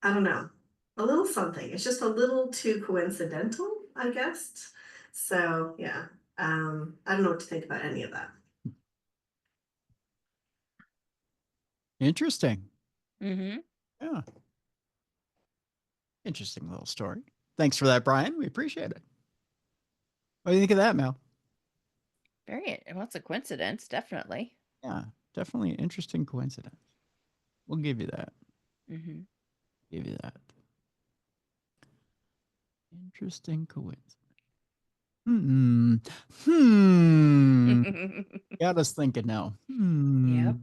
I don't know, a little something. It's just a little too coincidental, I guess. So yeah, I don't know what to think about any of that. Interesting. Mm-hmm. Yeah. Interesting little story. Thanks for that, Brian. We appreciate it. What do you think of that, Mel? Well, it's a coincidence, definitely. Yeah, definitely an interesting coincidence. We'll give you that. Mm-hmm. Give you that. Interesting coincidence. Got us thinking now. Yep.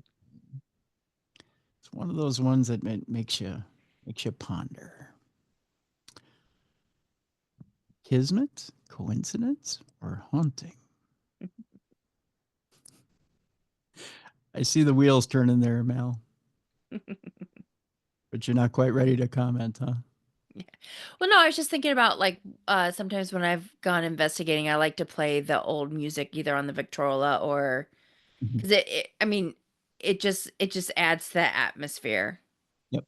It's one of those ones that makes you ponder. Kismet, coincidence, or haunting? I see the wheels turning there, Mel. But you're not quite ready to comment, huh? Yeah. Well, no, I was just thinking about like sometimes when I've gone investigating, I like to play the old music either on the Victrola or because it just adds to the atmosphere. Yep.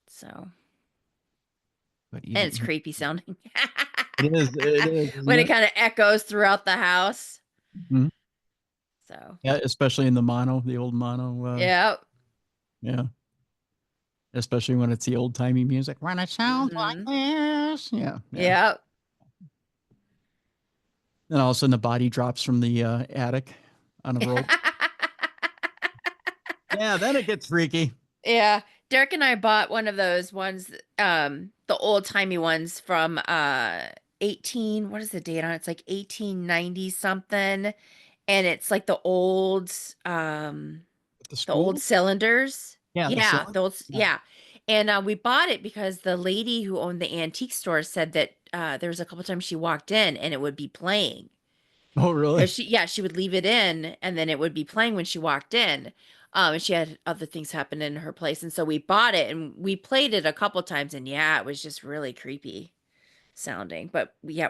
So. But and it's creepy sounding. It is. When it kind of echoes throughout the house. Mm-hmm. So. Yeah, especially in the old mono. Yeah. Yeah. Especially when it's the old timey music. When it sounds like this. Yeah. Yeah. And all of a sudden the body drops from the attic on a rope. Yeah, then it gets freaky. Yeah. Derek and I bought one of those ones, the old timey ones from what is the date on it? It's like 1890 something. And it's like the old cylinders. Yeah. Yeah. And we bought it because the lady who owned the antique store said that there was a couple times she walked in and it would be playing. Oh, really? She would leave it in and then it would be playing when she walked in. And she had other things happen in her place. And so we bought it and we played it a couple times and it was just really creepy sounding. But we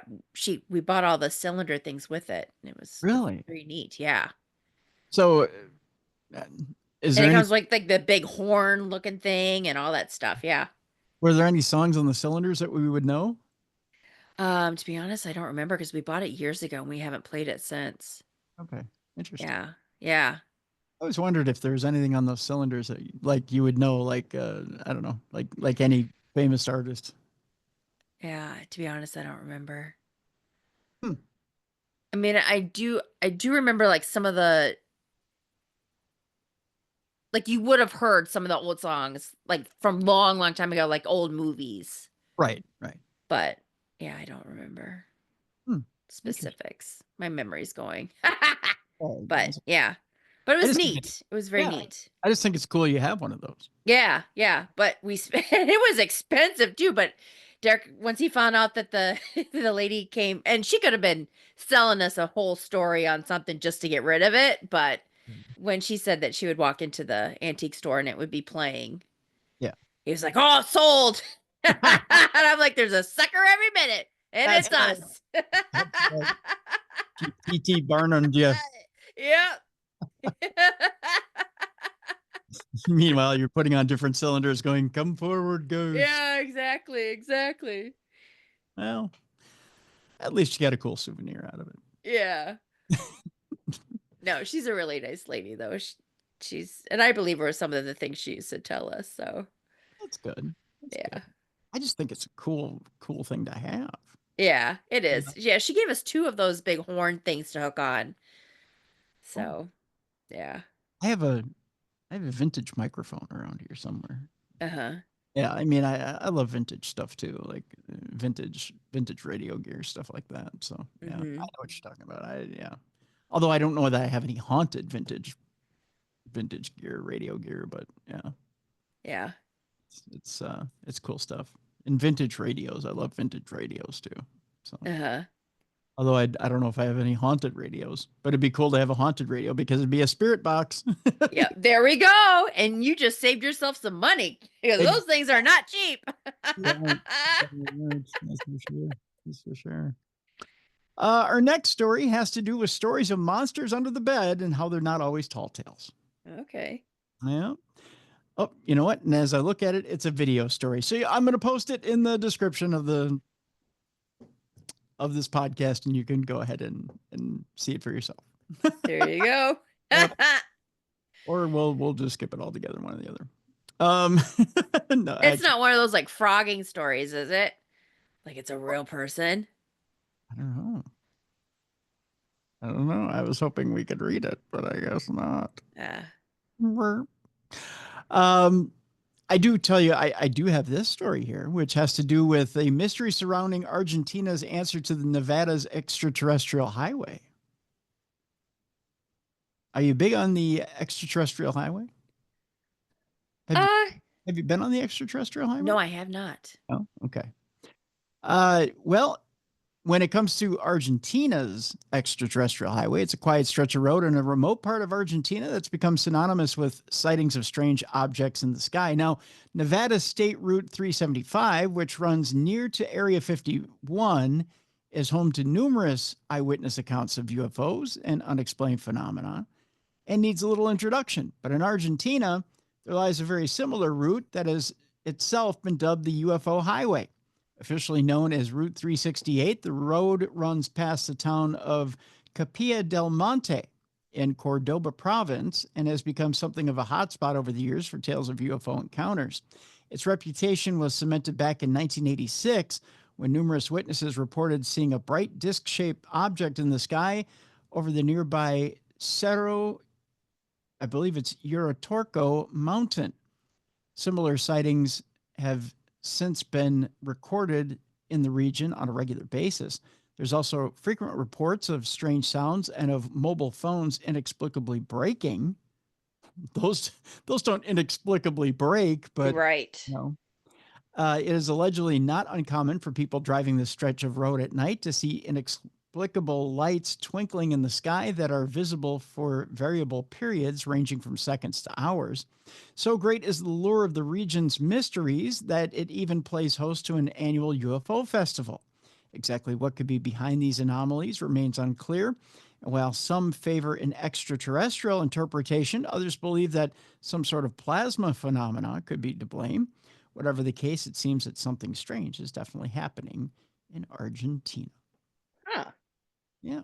bought all the cylinder things with it. And it was really very neat. Yeah. So it comes like the big horn looking thing and all that stuff. Yeah. Were there any songs on the cylinders that we would know? To be honest, I don't remember because we bought it years ago and we haven't played it since. Okay. Interesting. Yeah. Yeah. I always wondered if there's anything on those cylinders that like you would know, like I don't know, like any famous artist. Yeah, to be honest, I don't remember. I mean, I do remember like some of the like you would have heard some of the old songs like from long time ago, like old movies. Right. But yeah, I don't remember specifics. My memory's going. But yeah. But it was neat. It was very neat. I just think it's cool you have one of those. Yeah. But it was expensive too. But Derek, once he found out that the lady came, and she could have been selling us a whole story on something just to get rid of it. But when she said that she would walk into the antique store and it would be playing, he was like, "Oh, sold." And I'm like, "There's a sucker every minute, and it's us." P.T. Barnum, yeah. Yep. Meanwhile, you're putting on different cylinders going, "Come forward, ghost." Yeah, exactly. Well, at least you got a cool souvenir out of it. Yeah. No, she's a really nice lady, though. She's, and I believe her with some of the things she used to tell us. So that's good. Good. I just think it's a cool thing to have. Yeah, it is. Yeah, she gave us 2 of those big horn things to hook on. So, yeah. I have a vintage microphone around here somewhere. Uh-huh. Yeah, I mean, I love vintage stuff too, like vintage radio gear, stuff like that. So yeah, I know what you're talking about. Although I don't know that I have any haunted vintage gear, radio gear, but yeah, it's cool stuff. And vintage radios, I love vintage radios too. So although I don't know if I have any haunted radios, but it'd be cool to have a haunted radio because it'd be a spirit box. Yeah, there we go. And you just saved yourself some money because those things are not cheap. That's for sure. Our next story has to do with stories of monsters under the bed and how they're not always tall tales. Okay. Yeah. Oh, you know what? And as I look at it, it's a video story. So I'm going to post it in the description of this podcast, and you can go ahead and see it for yourself. There you go. Or we'll just skip it all together, one or the other. No, it's not one of those like frogging stories, is it? Like it's a real person? I don't know. I was hoping we could read it, but I guess not. Yeah. I do tell you, I do have this story here, which has to do with a mystery surrounding Argentina's answer to the Nevada's extraterrestrial highway. Are you big on the extraterrestrial highway? Have you been on the extraterrestrial highway? No, I have not. Oh, okay. Well, when it comes to Argentina's extraterrestrial highway, it's a quiet stretch of road in a remote part of Argentina that's become synonymous with sightings of strange objects in the sky. Now, Nevada State Route 375, which runs near to Area 51, is home to numerous eyewitness accounts of UFOs and unexplained phenomena and needs a little introduction. But in Argentina, there lies a very similar route that has itself been dubbed the UFO highway. Officially known as Route 368, the road runs past the town of Capilla del Monte in Cordoba province and has become something of a hotspot over the years for tales of UFO encounters. Its reputation was cemented back in 1986 when numerous witnesses reported seeing a bright disc-shaped object in the sky over the nearby Cerro, I believe it's Uritorco Mountain. Similar sightings have since been recorded in the region on a regular basis. There's also frequent reports of strange sounds and of mobile phones inexplicably breaking. Those don't inexplicably break, but right. It is allegedly not uncommon for people driving this stretch of road at night to see inexplicable lights twinkling in the sky that are visible for variable periods ranging from seconds to hours. So great is the lure of the region's mysteries that it even plays host to an annual UFO festival. Exactly what could be behind these anomalies remains unclear. And while some favor an extraterrestrial interpretation, others believe that some sort of plasma phenomena could be to blame. Whatever the case, it seems that something strange is definitely happening in Argentina. Huh. Yeah.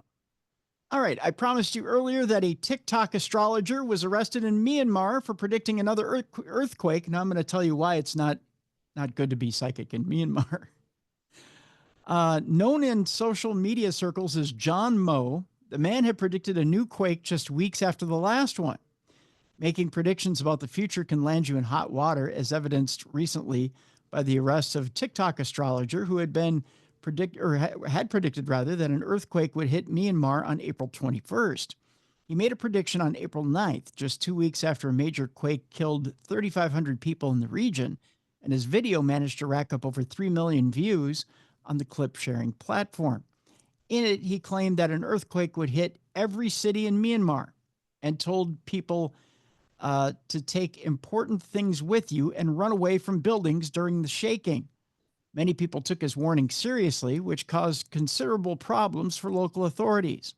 All right. I promised you earlier that a TikTok astrologer was arrested in Myanmar for predicting another earthquake. Now I'm going to tell you why it's not good to be psychic in Myanmar. Known in social media circles as John Moe, the man had predicted a new quake just weeks after the last one. Making predictions about the future can land you in hot water, as evidenced recently by the arrest of TikTok astrologer who had predicted that an earthquake would hit Myanmar on April 21st. He made a prediction on April 9th, just 2 weeks after a major quake killed 3,500 people in the region, and his video managed to rack up over 3 million views on the clip-sharing platform. In it, he claimed that an earthquake would hit every city in Myanmar and told people to take important things with you and run away from buildings during the shaking. Many people took his warning seriously, which caused considerable problems for local authorities.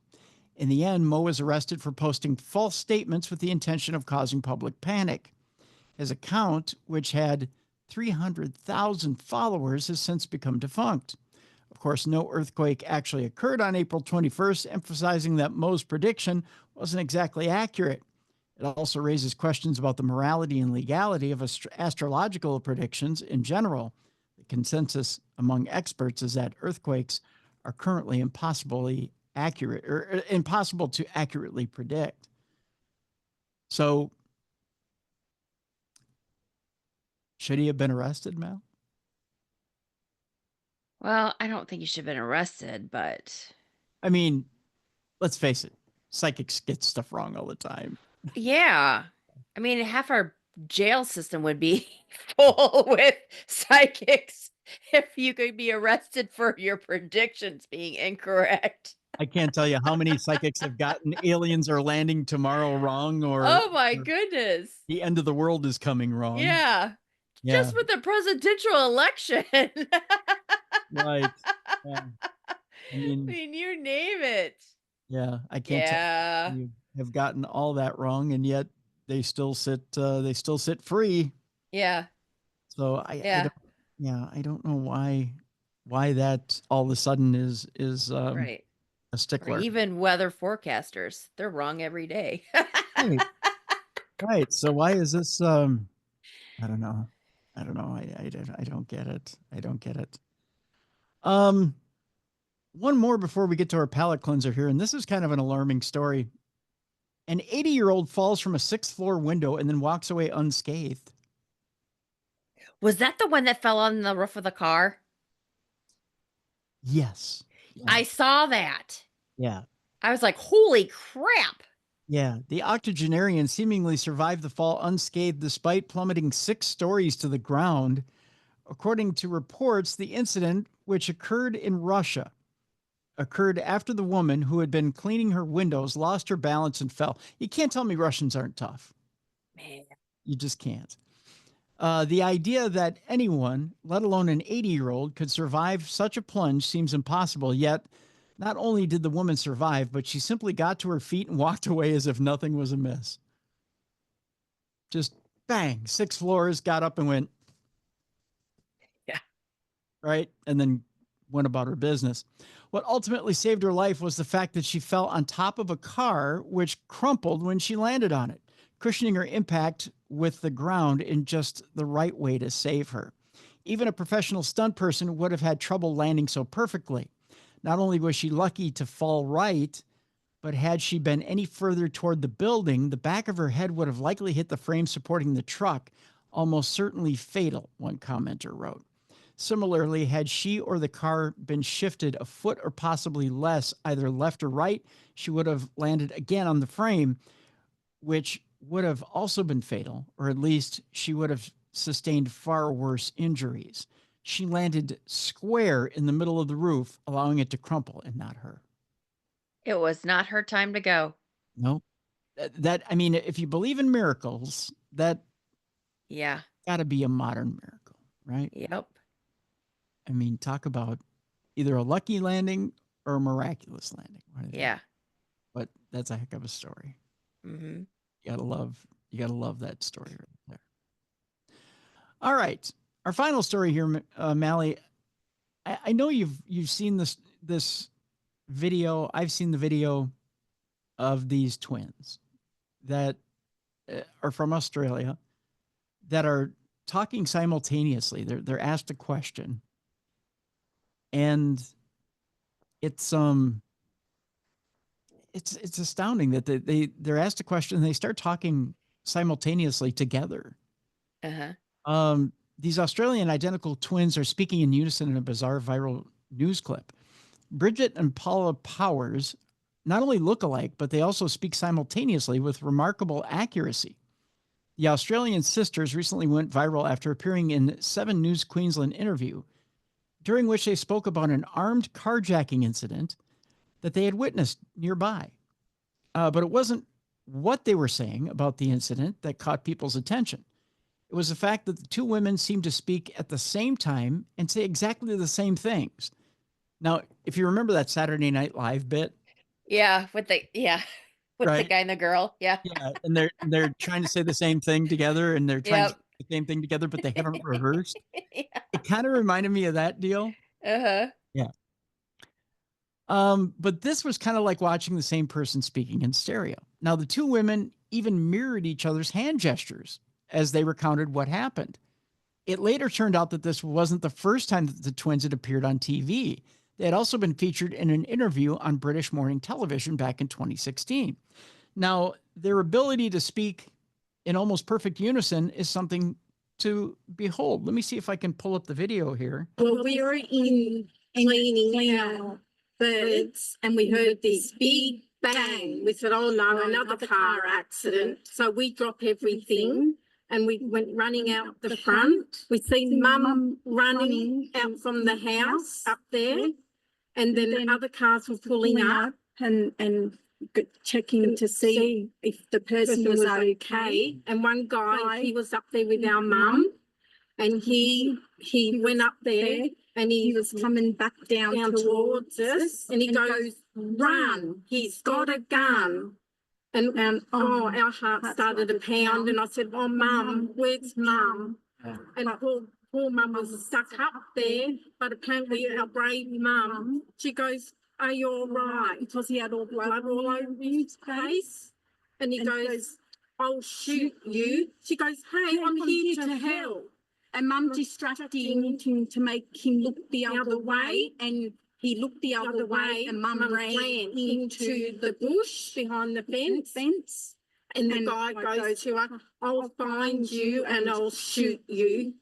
In the end, Mo was arrested for posting false statements with the intention of causing public panic. His account, which had 300,000 followers, has since become defunct. Of course, no earthquake actually occurred on April 21st, emphasizing that Mo's prediction wasn't exactly accurate. It also raises questions about the morality and legality of astrological predictions in general. The consensus among experts is that earthquakes are currently impossible to accurately predict. So, should he have been arrested, Mal? Well, I don't think you should have been arrested, but I mean, let's face it, psychics get stuff wrong all the time. Yeah. I mean, half our jail system would be full with psychics if you could be arrested for your predictions being incorrect. I can't tell you how many psychics have gotten aliens are landing tomorrow wrong, or oh my goodness, the end of the world is coming wrong. Yeah. Just with the presidential election. Right. Yeah. I mean, you name it. Yeah, I can't tell you have gotten all that wrong, and yet they still sit free. Yeah. So I don't know why that all of a sudden is right. a stickler. Or even weather forecasters, they're wrong every day. Right. So why is this? I don't know. I don't get it. One more before we get to our palate cleanser here, and this is kind of an alarming story. An 80-year-old falls from a 6th floor window and then walks away unscathed. Was that the one that fell on the roof of the car? Yes. I saw that. Yeah. I was like, holy crap. Yeah. The octogenarian seemingly survived the fall unscathed despite plummeting 6 stories to the ground. According to reports, the incident, which occurred in Russia, occurred after the woman who had been cleaning her windows lost her balance and fell. You can't tell me Russians aren't tough. Man. You just can't. The idea that anyone, let alone an 80-year-old, could survive such a plunge seems impossible. Yet, not only did the woman survive, but she simply got to her feet and walked away as if nothing was amiss. Just bang, 6 floors, got up and went. Yeah. Right? And then went about her business. What ultimately saved her life was the fact that she fell on top of a car, which crumpled when she landed on it, cushioning her impact with the ground in just the right way to save her. Even a professional stunt person would have had trouble landing so perfectly. Not only was she lucky to fall right, but had she been any further toward the building, the back of her head would have likely hit the frame supporting the truck, almost certainly fatal, one commenter wrote. Similarly, had she or the car been shifted a foot or possibly less, either left or right, she would have landed again on the frame, which would have also been fatal, or at least she would have sustained far worse injuries. She landed square in the middle of the roof, allowing it to crumple and not her. It was not her time to go. No. I mean, if you believe in miracles, that got to be a modern miracle, right? Yep. I mean, talk about either a lucky landing or a miraculous landing. Yeah. But that's a heck of a story. Mm-hmm. You gotta love that story right there. All right. Our final story here, Mallie. I know you've seen this video. I've seen the video of these twins that are from Australia that are talking simultaneously. They're asked a question, and it's astounding that they're asked a question and they start talking simultaneously together. These Australian identical twins are speaking in unison in a bizarre viral news clip. Bridget and Paula Powers not only look alike, but they also speak simultaneously with remarkable accuracy. The Australian sisters recently went viral after appearing in 7 News Queensland interview, during which they spoke about an armed carjacking incident that they had witnessed nearby. But it wasn't what they were saying about the incident that caught people's attention. It was the fact that the 2 women seemed to speak at the same time and say exactly the same things. Now, if you remember that Saturday Night Live bit. Yeah, with the guy and the girl. Yeah. Yeah, and they're trying to say the same thing together, and they're trying to say the same thing together, but they haven't rehearsed. Yeah. It kind of reminded me of that deal. Uh-huh. Yeah. But this was kind of like watching the same person speaking in stereo. Now, the 2 women even mirrored each other's hand gestures as they recounted what happened. It later turned out that this wasn't the first time that the twins had appeared on TV. They had also been featured in an interview on British morning television back in 2016. Now, their ability to speak in almost perfect unison is something to behold. Let me see if I can pull up the video here. Well, we were in cleaning our birds and we heard this big bang. We said, oh no, another car accident. So we drop everything and we went running out the front. We seen Mum running out from the house up there, and then other cars were pulling up and checking to see if the person was okay. And one guy, he was up there with our mum, and he went up there and he was coming back down towards us, and he goes, run, he's got a gun. And our heart started to pound, and I said, oh, Mum, where's Mum? And poor Mum was stuck up there, but apparently our brave Mum, she goes, are you all right? Because he had all blood all over his face. And he goes, I'll shoot you. She goes, hey, I'm here to help. And Mum distracted him to make him look the other way, and he looked the other way, and Mum ran into the bush behind the fence. And the guy goes to her, "I'll find you and I'll shoot you."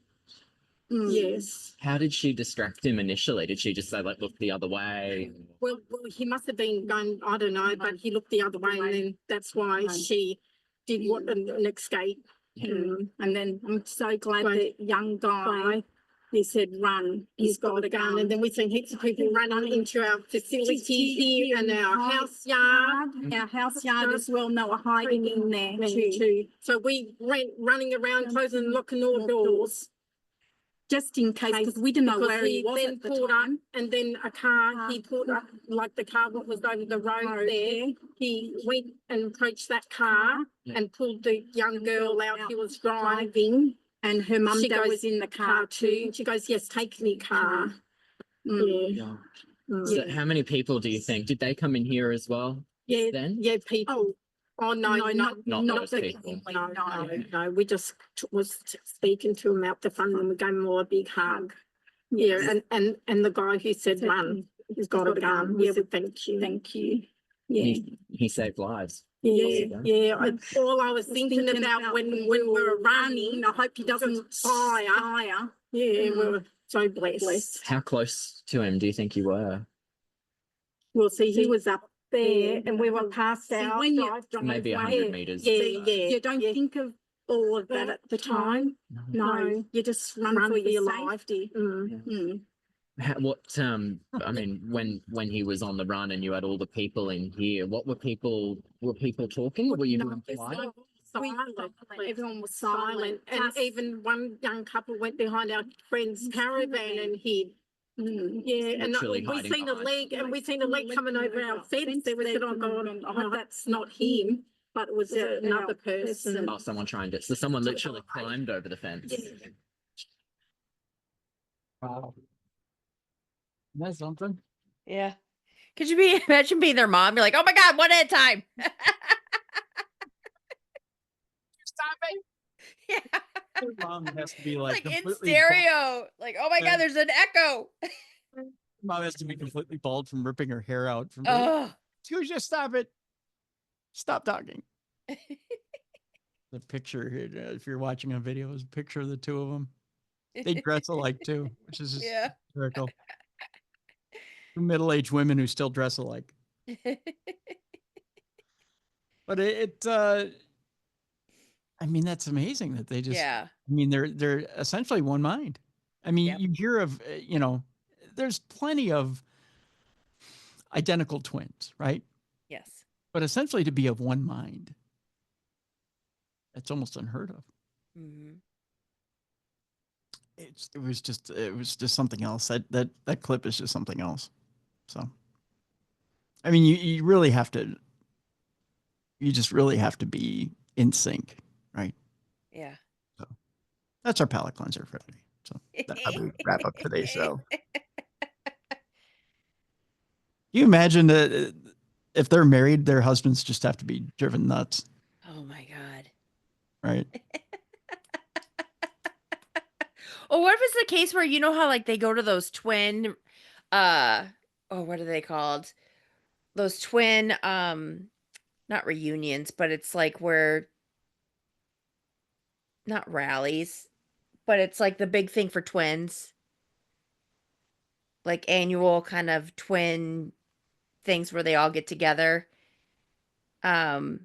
Yes. How did she distract him initially? Did she just say, like, look the other way? Well, he must have been going, I don't know, but he looked the other way, and then that's why she did an escape. And then I'm so glad that young guy, he said, run, he's got a gun. And then we've seen heaps of people running into our facility here and our house yard. Our house yard as well, and they were hiding in there too. So we went running around, closing and locking all doors. Just in case, because we didn't know where he was at the time. And then a car, he pulled up, like the car that was over the road there. He went and approached that car and pulled the young girl out he was driving. And her mum was in the car too. And she goes, yes, take me car. So how many people do you think? Did they come in here as well? Yeah, then? Yeah, people. Oh, no, not those the people. No, we just was speaking to him out the front, and we gave him all a big hug. Yeah, and the guy who said run, he's got a gun. We said thank you. Yeah. He saved lives. All I was thinking about when we were running, I hope he doesn't fire. Yeah, we were so blessed. How close to him do you think you were? Well, see, he was up there, and we were past our maybe 100 meters. You don't think of all of that at the time. No, you just run for your life. What I mean, when he was on the run and you had all the people in here, what were people talking, or were you doing quiet? Silent. Everyone was silent, and even one young couple went behind our friend's caravan and hid. Yeah, and we seen a leg, coming over our fence. They said, "Oh God, I hope that's not him," but it was another person. Oh, someone trying to. So someone literally climbed over the fence. Yeah. Wow, that's something. Yeah. Could you imagine being their mom? You're like, oh my God, one at a time. Stop it. Yeah. Your mom has to be like in stereo. Like, oh my God, there's an echo. Mom has to be completely bald from ripping her hair out. From just stop it. Stop talking. The picture here, if you're watching a video, is a picture of the two of them. They dress alike too, which is just hysterical. Two middle-aged women who still dress alike. But I mean, that's amazing that they just, I mean, they're essentially one mind. I mean, you hear of, there's plenty of identical twins, right? Yes. But essentially to be of one mind, it's almost unheard of. Mm-hmm. It was just something else. That clip is just something else. So, I mean, you really have to, you just really have to be in sync, right? Yeah. So that's our palate cleanser for today. So that's how we wrap up today's show. Can you imagine that if they're married, their husbands just have to be driven nuts? Oh my God. Right. Or what if it's the case where, you know how like they go to those twin, what are they called? Those twin, not reunions, but it's like where, not rallies, but it's like the big thing for twins. Like annual kind of twin things where they all get together. Not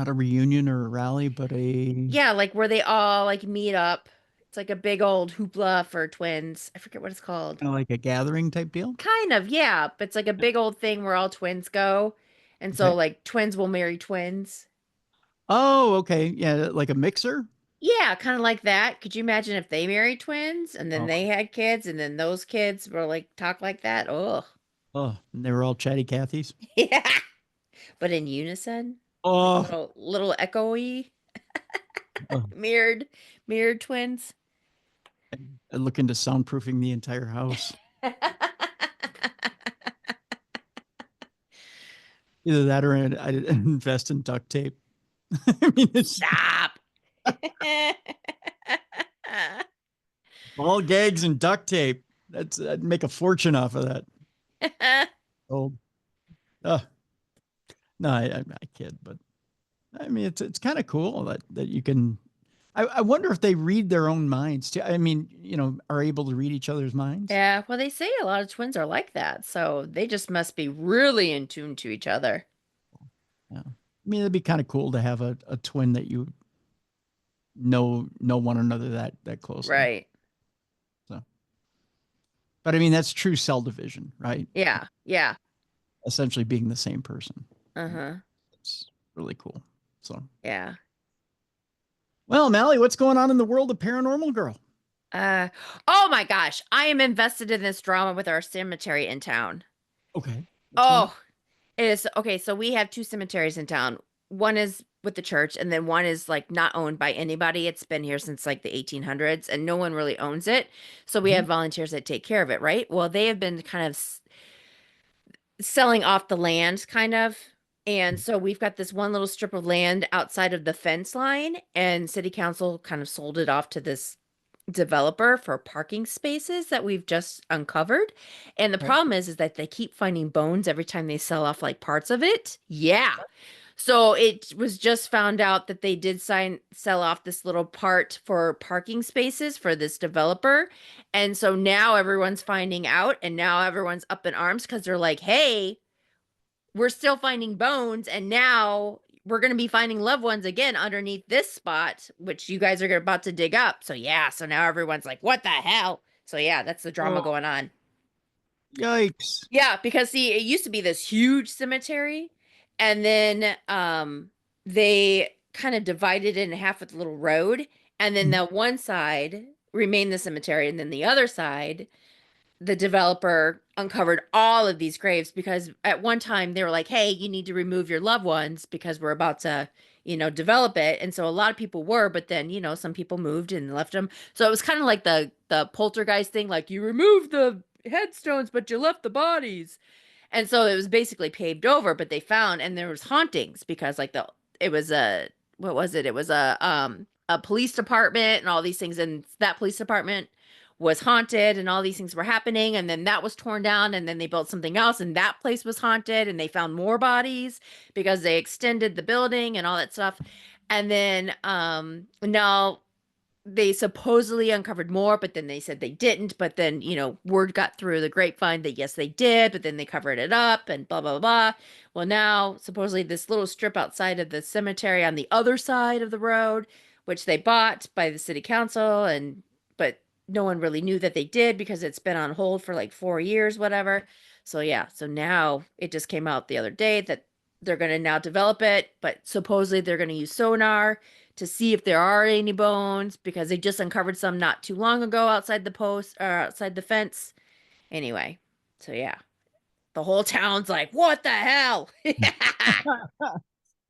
a reunion or a rally, but like where they all like meet up. It's like a big old hoopla for twins. I forget what it's called. Kind of like a gathering type deal? Kind of, yeah. But it's like a big old thing where all twins go. And so like twins will marry twins. Oh, okay. Yeah, like a mixer? Yeah, kind of like that. Could you imagine if they married twins and then they had kids and then those kids were like talk like that? Oh, and they were all chatty Cathys? Yeah. But in unison? Oh. Like little echoey. Mirrored twins. I look into soundproofing the entire house. Either that or I invest in duct tape. I mean, Stop. Ball gags and duct tape. I'd make a fortune off of that. Oh, no, I kid, but I mean, it's kind of cool that you can. I wonder if they read their own minds too. I mean, are able to read each other's minds. Yeah, well, they say a lot of twins are like that, so they just must be really in tune to each other. Yeah, I mean, it'd be kind of cool to have a twin that you know one another that closely. Right. So, but I mean, that's true cell division, right? Yeah. Yeah. Essentially being the same person. Uh-huh. It's really cool. So, yeah. Well, Mallie, what's going on in the world of Paranormal Girl? Oh my gosh, I am invested in this drama with our cemetery in town. Okay. It is okay. So we have 2 cemeteries in town. One is with the church, and then one is like not owned by anybody. It's been here since like the 1800s, and no one really owns it. So we have volunteers that take care of it, right? Well, they have been kind of selling off the land, kind of. And so we've got this one little strip of land outside of the fence line, and city council kind of sold it off to this developer for parking spaces that we've just uncovered. And the problem is that they keep finding bones every time they sell off like parts of it. Yeah. So it was just found out that they did sell off this little part for parking spaces for this developer. And so now everyone's finding out, and now everyone's up in arms because they're like, hey, we're still finding bones, and now we're going to be finding loved ones again underneath this spot, which you guys are about to dig up. So yeah, so now everyone's like, what the hell? So yeah, that's the drama going on. Yikes. Yeah, because see, it used to be this huge cemetery, and then they kind of divided it in half with a little road, and then the one side remained the cemetery, and then the other side, the developer uncovered all of these graves because at one time they were like, hey, you need to remove your loved ones because we're about to, develop it. And so a lot of people were, but then, some people moved and left them. So it was kind of like the poltergeist thing, like you removed the headstones, but you left the bodies. And so it was basically paved over, but they found, and there was hauntings because like it was a police department and all these things. And that police department was haunted, and all these things were happening, and then that was torn down, and then they built something else, and that place was haunted, and they found more bodies because they extended the building and all that stuff. And then now they supposedly uncovered more, but then they said they didn't. But then, word got through the grapevine that yes, they did, but then they covered it up and blah, blah, blah. Well, now supposedly this little strip outside of the cemetery on the other side of the road, which they bought by the city council, but no one really knew that they did because it's been on hold for like 4 years, whatever. So yeah, so now it just came out the other day that they're going to now develop it, but supposedly they're going to use sonar to see if there are any bones because they just uncovered some not too long ago outside outside the fence. Anyway, so yeah, the whole town's like, what the hell?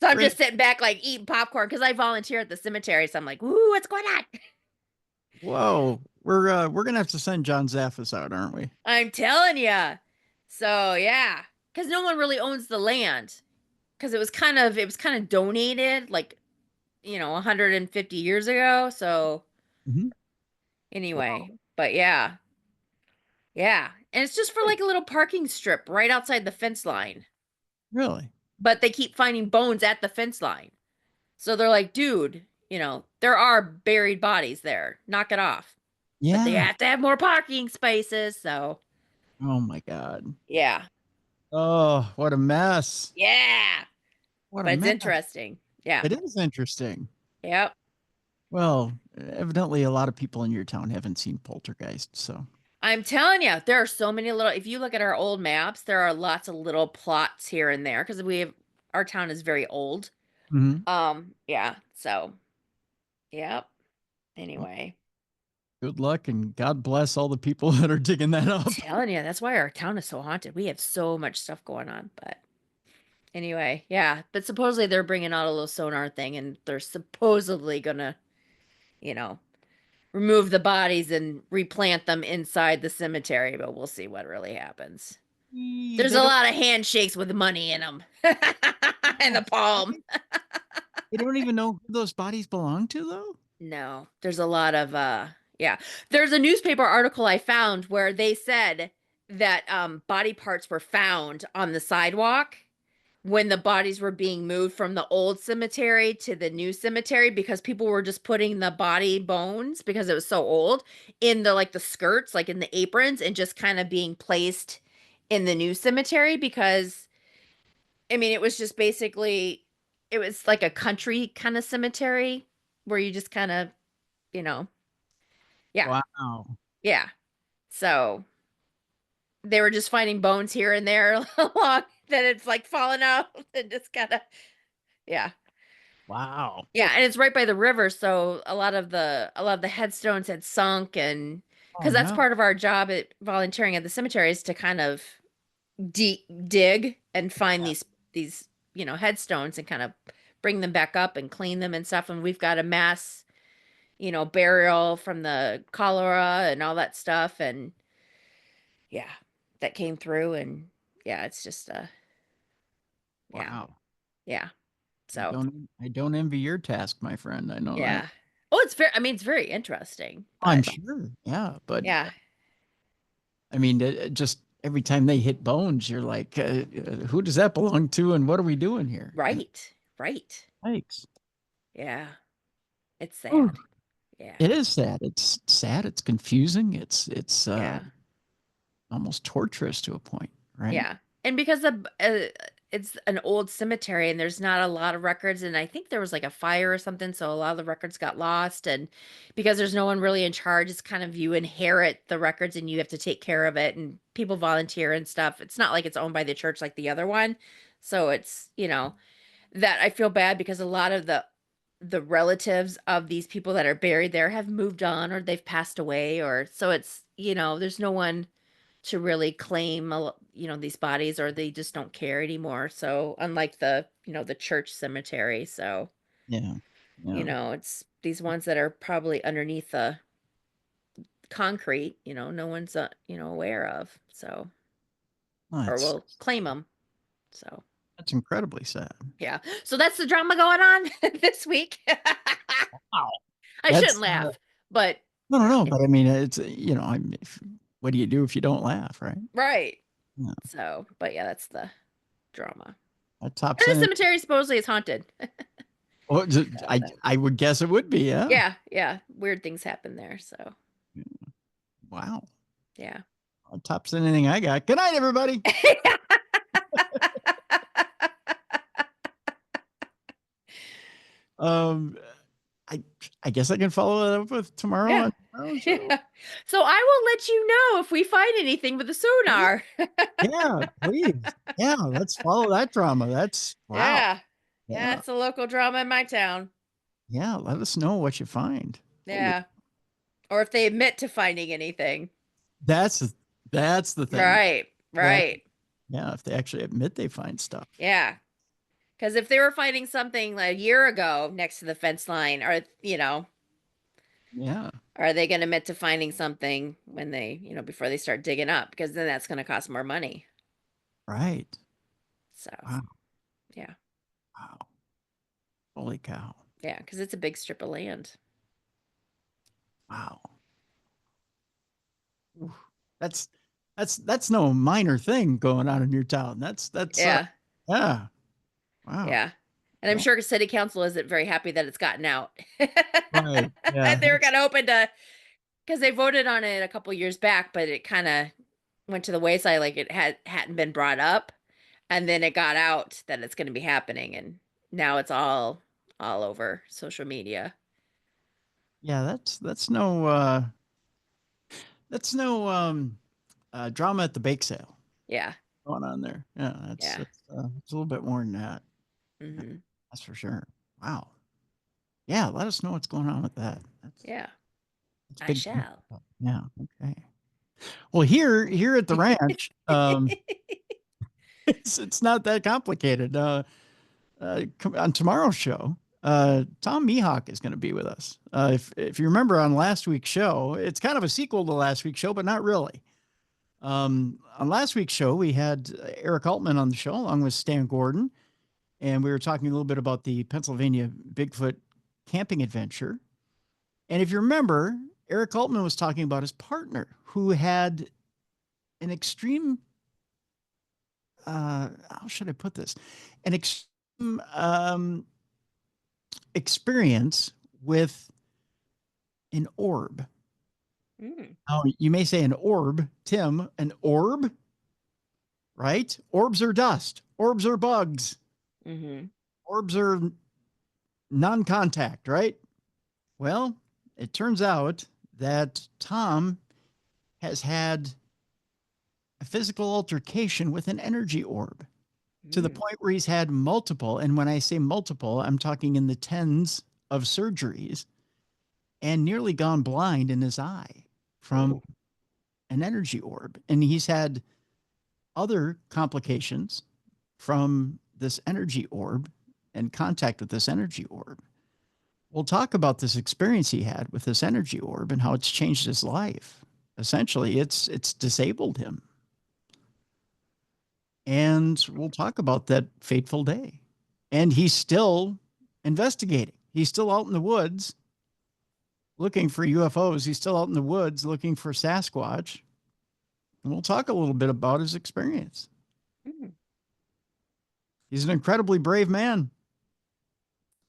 So I'm just sitting back like eating popcorn because I volunteer at the cemetery. So I'm like, woo, what's going on? Whoa, we're gonna have to send John Zaffis out, aren't we? I'm telling you. So yeah, because no one really owns the land because it was kind of donated like 150 years ago. So anyway, but yeah, and it's just for like a little parking strip right outside the fence line. Really? But they keep finding bones at the fence line, so they're like, dude, there are buried bodies there. Knock it off. Yeah. But they have to have more parking spaces, so. Oh my God. Yeah. Oh, what a mess. Yeah. What but it's interesting. Yeah. It is interesting. Yep. Well, evidently a lot of people in your town haven't seen poltergeist, so. I'm telling you, there are so many if you look at our old maps, there are lots of little plots here and there because our town is very old. Yeah. So, yep. Anyway. Good luck and God bless all the people that are digging that up. I'm telling you, that's why our town is so haunted. We have so much stuff going on, but anyway, yeah. But supposedly they're bringing out a little sonar thing, and they're supposedly gonna, remove the bodies and replant them inside the cemetery, but we'll see what really happens. Yeah, 'There's a lot of handshakes with money in them. There's a lot of handshakes with money in them. And the palm. And the palm. Yeah. They don't want to They don't even know who those bodies belong to, though? No, there's a lot of yeah. There's a newspaper article I found where they said that body parts were found on the sidewalk when the bodies were being moved from the old cemetery to the new cemetery, because people were just putting the body bones, because it was so old, in the like the skirts, like in the aprons, and just kind of being placed in the new cemetery, because I mean, it was just basically, it was like a country kind of cemetery where you just kind of, you know, yeah. Wow. Yeah. So they were just finding bones here and there along that it's like fallen out and just kind of, yeah. Wow. Yeah, and it's right by the river, so a lot of the headstones had sunk, and because that's part of our job at volunteering at the cemetery is to kind of dig and find these headstones and kind of bring them back up and clean them and stuff. And we've got a mass burial from the cholera and all that stuff, and yeah, that came through, and yeah, it's just Wow. Yeah. So I don't envy your task, my friend. I know yeah. that. Oh, it's very interesting. I'm sure. Yeah, but yeah. I mean, just every time they hit bones, you're like, who does that belong to, and what are we doing here? Right. Thanks. Yeah. It's sad. Ooh. Yeah. It is sad. It's sad. It's confusing. It's almost torturous to a point, right? Yeah. And because it's an old cemetery and there's not a lot of records, and I think there was like a fire or something, so a lot of the records got lost, and because there's no one really in charge, it's kind of you inherit the records and you have to take care of it, and people volunteer and stuff. It's not like it's owned by the church like the other one. So it's, that I feel bad because a lot of the relatives of these people that are buried there have moved on, or they've passed away, or so it's, there's no one to really claim, these bodies, or they just don't care anymore. So unlike the church cemetery. So, yeah. it's these ones that are probably underneath the concrete, no one's, aware of. So, or will claim them. So that's incredibly sad. Yeah. So that's the drama going on this week. Wow. I shouldn't laugh, but no. But I mean, it's what do you do if you don't laugh, right? Right. Yeah. So, but yeah, that's the drama. And the cemetery supposedly is haunted. Well, I would guess it would be, yeah. Yeah. Weird things happen there. So. Wow. Yeah. That tops anything I got. Good night, everybody. I guess I can follow that up with tomorrow. Yeah. Yeah. So I will let you know if we find anything with the sonar. Yeah, please. Yeah, let's follow that drama. That's wow. Yeah, it's a local drama in my town. Yeah, let us know what you find. Yeah. Or if they admit to finding anything. That's the thing. Right. Yeah, if they actually admit they find stuff. Yeah. Because if they were finding something like a year ago next to the fence line, or, yeah, are they going to admit to finding something when they, before they start digging up? Because then that's going to cost more money. Right. So, wow. Yeah. Wow. Holy cow. Yeah, because it's a big strip of land. Wow. Ooh, that's no minor thing going on in your town. That's yeah. Yeah. Wow. Yeah. And I'm sure city council isn't very happy that it's gotten out. Right. Yeah. They were kind of open to, because they voted on it a couple years back, but it kind of went to the wayside, like it hadn't been brought up, and then it got out that it's going to be happening, and now it's all over social media. Yeah, that's no drama at the bake sale. Yeah. Going on there. Yeah, it's a little bit more than that. Mm-hmm. That's for sure. Wow. Yeah, let us know what's going on with that. I shall. Yeah. Okay. Well, here at the ranch, it's not that complicated. On tomorrow's show, Tom Mihawk is going to be with us. If you remember on last week's show, it's kind of a sequel to last week's show, but not really. On last week's show, we had Eric Altman on the show along with Stan Gordon. and we were talking a little bit about the Pennsylvania Bigfoot camping adventure. And if you remember, Eric Altman was talking about his partner who had an extreme, how should I put this? An extreme experience with an orb. Now, you may say an orb, Tim, an orb, right? Orbs are dust. Orbs are bugs. Orbs are non-contact, right? Well, it turns out that Tom has had a physical altercation with an energy orb to the point where he's had multiple. And when I say multiple, I'm talking in the tens of surgeries, and nearly gone blind in his eye from an energy orb. And he's had other complications from this energy orb and contact with this energy orb. We'll talk about this experience he had with this energy orb and how it's changed his life. Essentially, it's disabled him. And we'll talk about that fateful day. And he's still investigating. He's still out in the woods looking for UFOs. He's still out in the woods looking for Sasquatch. And we'll talk a little bit about his experience. He's an incredibly brave man.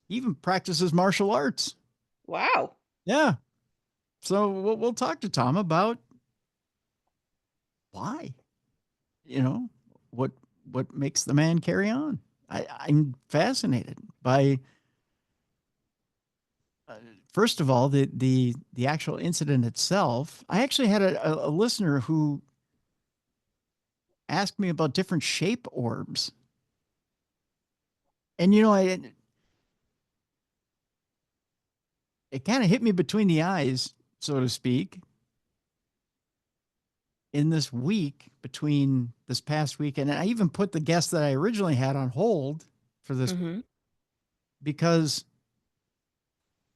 He even practices martial arts. Wow. Yeah. So we'll talk to Tom about why, what makes the man carry on. I'm fascinated by, first of all, the actual incident itself. I actually had a listener who asked me about different shape orbs. And, it kind of hit me between the eyes, so to speak, in this week between this past week. And I even put the guest that I originally had on hold for this because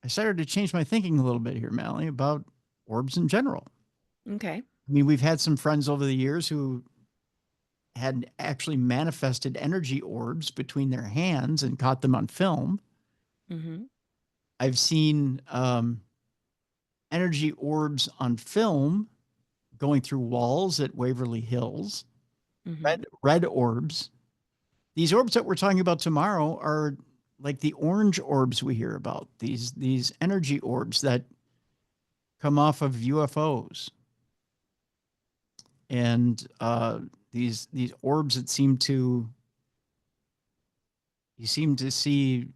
I started to change my thinking a little bit here, Mallie, about orbs in general. Okay. I mean, we've had some friends over the years who had actually manifested energy orbs between their hands and caught them on film. I've seen energy orbs on film going through walls at Waverly Hills, red orbs. These orbs that we're talking about tomorrow are like the orange orbs we hear about, these energy orbs that come off of UFOs. And these orbs that you seem to see,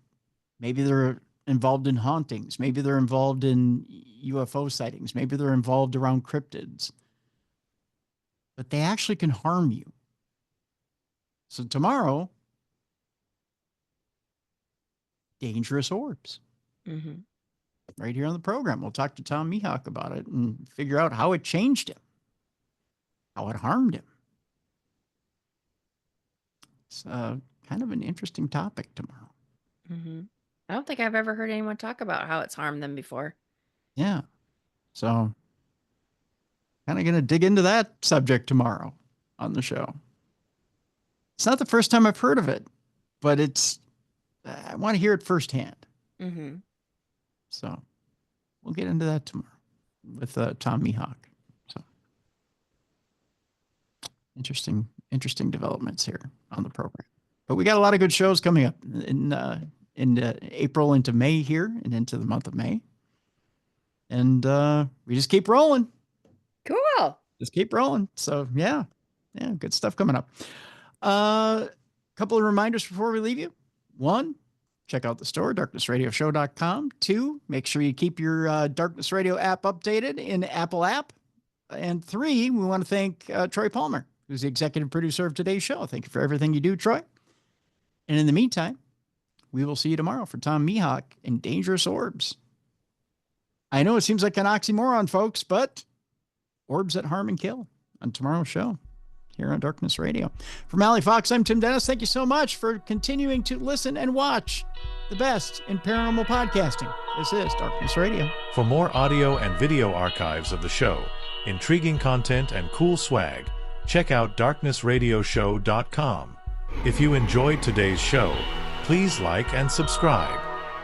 maybe they're involved in hauntings, maybe they're involved in UFO sightings, maybe they're involved around cryptids, but they actually can harm you. So tomorrow, dangerous orbs. Right here on the program. We'll talk to Tom Mihawk about it and figure out how it changed him, how it harmed him. It's kind of an interesting topic tomorrow. I don't think I've ever heard anyone talk about how it's harmed them before. Yeah. So kind of going to dig into that subject tomorrow on the show. It's not the first time I've heard of it, but I want to hear it firsthand. So we'll get into that tomorrow with Tom Mihawk. So interesting developments here on the program. But we got a lot of good shows coming up in April into May here and into the month of May. And we just keep rolling. Cool. Just keep rolling. So yeah, good stuff coming up. A couple of reminders before we leave you. 1, check out the store, darknessradioshow.com. 2, make sure you keep your Darkness Radio app updated in Apple app. And 3, we want to thank Troy Palmer, who's the executive producer of today's show. Thank you for everything you do, Troy. And in the meantime, we will see you tomorrow for Tom Mihawk and Dangerous Orbs. I know it seems like an oxymoron, folks, but orbs that harm and kill on tomorrow's show here on Darkness Radio. For Mallie Fox, I'm Tim Dennis. Thank you so much for continuing to listen and watch the best in paranormal podcasting. This is Darkness Radio. For more audio and video archives of the show, intriguing content, and cool swag, check out darknessradioshow.com. If you enjoyed today's show, please like and subscribe.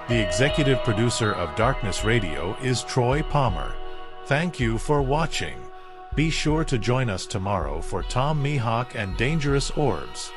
The executive producer of Darkness Radio is Troy Palmer. Thank you for watching. Be sure to join us tomorrow for Tom Mihawk and Dangerous Orbs.